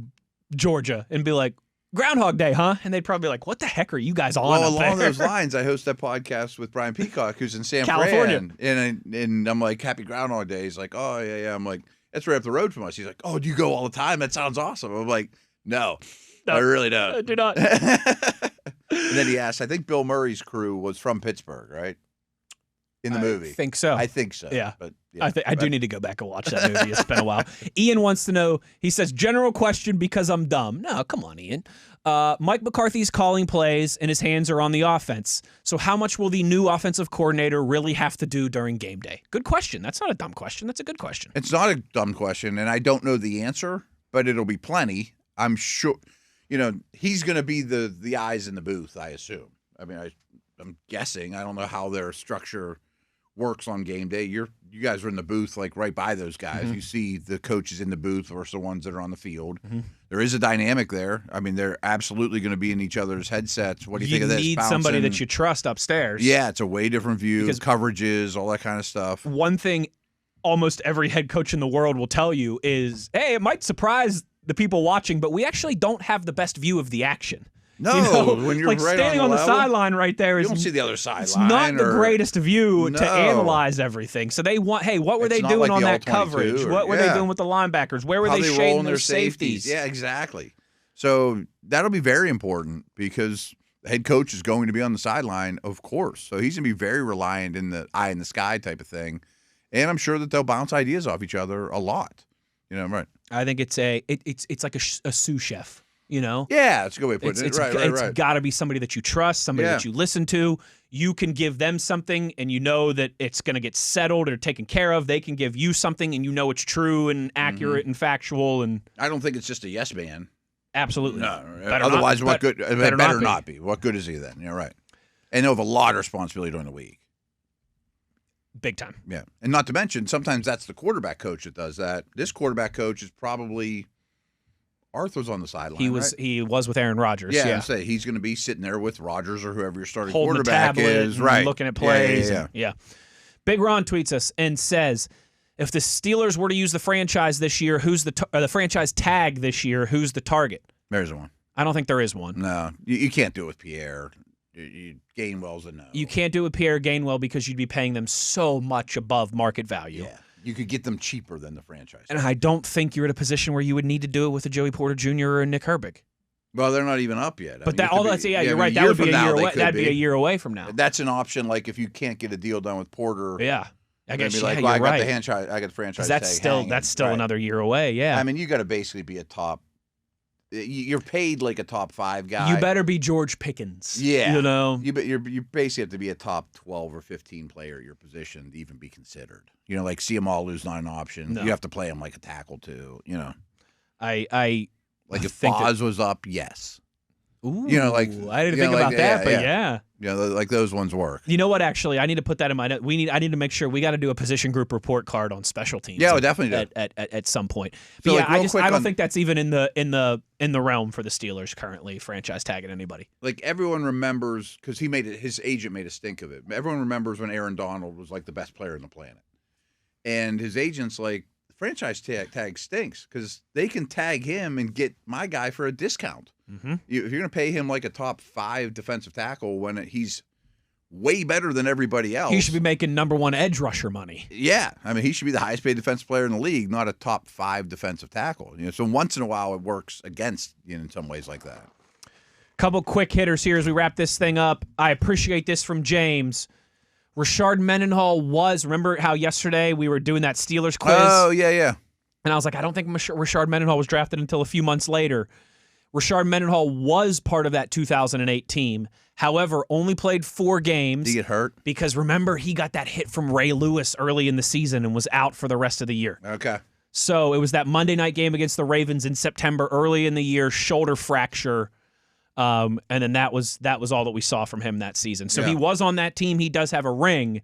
Georgia and be like, Groundhog Day, huh? And they'd probably be like, what the heck are you guys on? Well, along those lines, I host that podcast with Brian Peacock, who's in San California. Fran. And I'm like, happy Groundhog Day. He's like, oh, yeah. I'm like, that's right up the road from us. He's like, oh, do you go all the time? That sounds awesome. I'm like, no I really don't. I do not. And then he asked, I think Bill Murray's crew was from Pittsburgh, right? In the movie. I think so. I think so. Yeah. But I do need to go back and watch that movie. It's been a while. Ian wants to know, he says, general question because I'm dumb. No, come on, Ian. Mike McCarthy's calling plays and his hands are on the offense. So how much will the new offensive coordinator really have to do during game day? Good question. That's not a dumb question. That's a good question. It's not a dumb question, and I don't know the answer, but it'll be plenty. I'm sure, he's going to be the eyes in the booth, I assume. I mean, I'm guessing. I don't know how their structure works on game day. You guys are in the booth, like right by those guys. Mm-hmm. You see the coaches in the booth versus the ones that are on the field. Mm-hmm. There is a dynamic there. I mean, they're absolutely going to be in each other's headsets. What do you think of this? You need somebody that you trust upstairs. Yeah, it's a way different view, because coverages, all that kind of stuff. One thing almost every head coach in the world will tell you is, hey, it might surprise the people watching, but we actually don't have the best view of the action. No, when you're like right standing on the sideline right there, you don't see the other sideline. It's not the greatest view to analyze everything. So they want, hey, what were they doing on that coverage? What were they doing with the linebackers? Where were they shading their safeties? Yeah, exactly. So that'll be very important because the head coach is going to be on the sideline, of course. So he's going to be very reliant in the eye in the sky type of thing. And I'm sure that they'll bounce ideas off each other a lot. Right. I think it's like a sous chef. Yeah, that's a good way of putting it. Right. It's got to be somebody that you trust, somebody that you listen to. You can give them something, and you know that it's going to get settled or taken care of. They can give you something, and you know it's true and accurate and factual. And I don't think it's just a yes man. Absolutely. No. Otherwise, what good? Better not be. What good is he then? You're right. And they'll have a lot of responsibility during the week. Big time. Yeah. And not to mention, sometimes that's the quarterback coach that does that. This quarterback coach is probably Arthur's on the sideline. He was with Aaron Rodgers. Yeah. Say he's going to be sitting there with Rodgers or whoever your starting holding quarterback the tablet is. and Right. looking at plays. Yeah. Big Ron tweets us and says, if the Steelers were to use the franchise this year, who's the franchise tag this year? Who's the target? There's one. I don't think there is one. No, you can't do it with Pierre. Gainwell's a no. You can't do it with Pierre Gainwell because you'd be paying them so much above market value. Yeah. You could get them cheaper than the franchise. And I don't think you're in a position where you would need to do it with a Joey Porter Jr. or a Nick Herbig. Well, they're not even up yet. But you're right. That would be a year away. That'd be a year away from now. That's an option. Like if you can't get a deal done with Porter. Yeah. I guess be like, you're I got right. I got the franchise. That's still another year away. Yeah. I mean, you got to basically be a top. You're paid like a top 5 guy. You better be George Pickens. Yeah. You know. You basically have to be a top 12 or 15 player at your position to even be considered. Like see them all lose not an option. No. You have to play them like a tackle too. I like if Foz was up, yes. Ooh, like I didn't think about that, but yeah. Yeah, like those ones work. You know what? Actually, I need to put that in my note. I need to make sure we got to do a position group report card on special teams. Yeah, we definitely do at some point. So But I don't on, think that's even in the realm for the Steelers currently franchise tagging anybody. Like everyone remembers because his agent made a stink of it. Everyone remembers when Aaron Donald was like the best player on the planet, and his agent's like, franchise tag stinks because they can tag him and get my guy for a discount. Mm-hmm. If you're going to pay him like a top 5 defensive tackle when he's way better than everybody else, he should be making number 1 edge rusher money. Yeah, I mean he should be the highest paid defensive player in the league, not a top 5 defensive tackle. So once in a while it works against in some ways like that. Couple quick hitters here as we wrap this thing up. I appreciate this from James. Rashard Mendenhall remember how yesterday we were doing that Steelers quiz? Oh, yeah. And I was like, I don't think Rashard Mendenhall was drafted until a few months later. Rashard Mendenhall was part of that 2008 team. However, only played 4 games. Did he get hurt? Because remember, he got that hit from Ray Lewis early in the season and was out for the rest of the year. Okay. So it was that Monday night game against the Ravens in September, early in the year, shoulder fracture. And then that was all that we saw from him that season. So he was on that team. He does have a ring,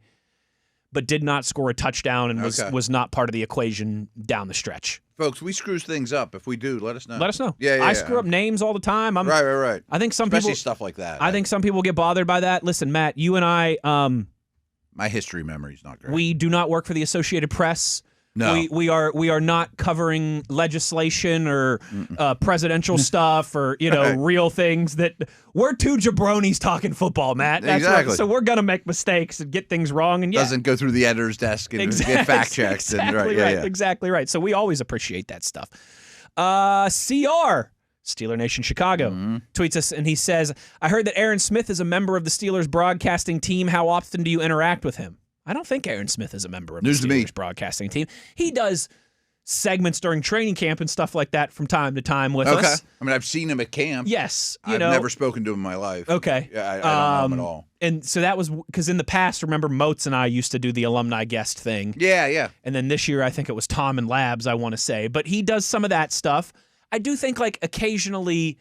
but did not score a touchdown and was not part of the equation down the stretch. Folks, we screw things up. If we do, let us know. Let us know. Yeah. I screw up names all the time. Right. I think Especially stuff like that. I think some people get bothered by that. Listen, Matt, you and I. My history memory is not great. We do not work for the Associated Press. No. We are not covering legislation or presidential stuff or real things. That we're 2 jabronis talking football, Matt. That's exactly. right. So we're gonna make mistakes and get things wrong, and doesn't go through the editor's desk and get fact checked. Exactly right. So we always appreciate that stuff. CR Steeler Nation Chicago tweets us and he says, "I heard that Aaron Smith is a member of the Steelers broadcasting team. How often do you interact with him?" I don't think Aaron Smith is a member of the Steelers broadcasting team. He does segments during training camp and stuff like that from time to time with us. I mean, I've seen him at camp. Yes. I've never spoken to him in my life. Okay. Yeah, I don't know him at all. And so that was because in the past, remember, Moats and I used to do the alumni guest thing. Yeah. And then this year, I think it was Tom and Labs, I want to say. But he does some of that stuff. I do think like occasionally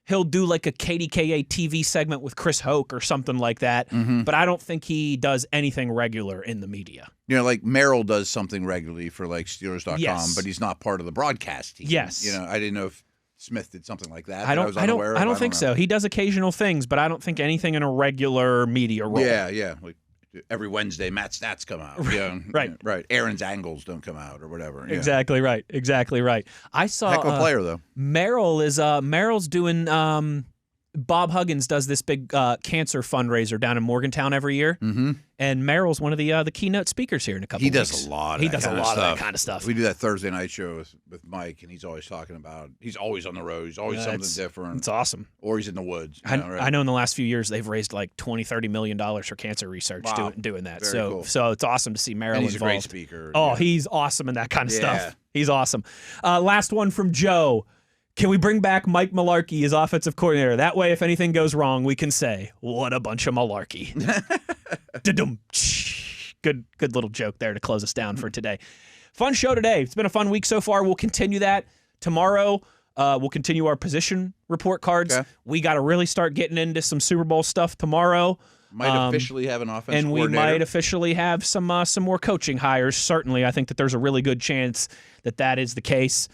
he'll do like a KDKA TV segment with Chris Hoke or something like that. Mm-hmm. But I don't think he does anything regular in the media. Like Merrill does something regularly for like Steelers.com, but he's not part of the broadcast team. Yes. I didn't know if Smith did something like that. I don't think so. He does occasional things, but I don't think anything in a regular media role. Yeah. Like every Wednesday, Matt's stats come out. Right. Aaron's angles don't come out or whatever. Yeah. Exactly right. I saw heck of a player though. Merrill's doing. Bob Huggins does this big cancer fundraiser down in Morgantown every year, and Merrill's one of the keynote speakers here in a couple. He does a lot. He does a lot of that kind of stuff. We do that Thursday night show with Mike, and he's always talking about. He's always on the road. He's always something different. It's awesome. Or he's in the woods. I know in the last few years they've raised like $20-30 million for cancer research doing that. Cool. So it's awesome to see Merrill involved. He's a great speaker. Oh, he's awesome in that kind of stuff. He's awesome. Last one from Joe. Can we bring back Mike Mularkey as offensive coordinator? That way, if anything goes wrong, we can say, what a bunch of malarkey. Good little joke there to close us down for today. Fun show today. It's been a fun week so far. We'll continue that tomorrow. We'll continue our position report cards. Okay. We got to really start getting into some Super Bowl stuff tomorrow. Might officially have an offensive and we coordinator. might officially have some more coaching hires. Certainly, I think that there's a really good chance that is the case.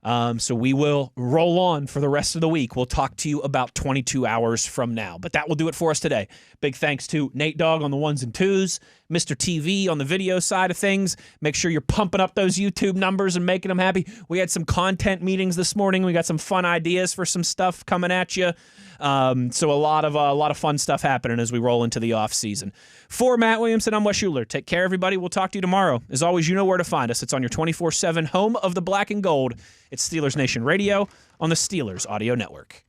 So we will roll on for the rest of the week. We'll talk to you about 22 hours from now. But that will do it for us today. Big thanks to Nate Dogg on the ones and twos, Mr. TV on the video side of things. Make sure you're pumping up those YouTube numbers and making them happy. We had some content meetings this morning. We got some fun ideas for some stuff coming at you. So a lot of fun stuff happening as we roll into the off season. For Matt Williamson, I'm Wes Uhler. Take care, everybody. We'll talk to you tomorrow. As always, you know where to find us. It's on your 24/7 home of the black and gold. It's Steelers Nation Radio on the Steelers Audio Network.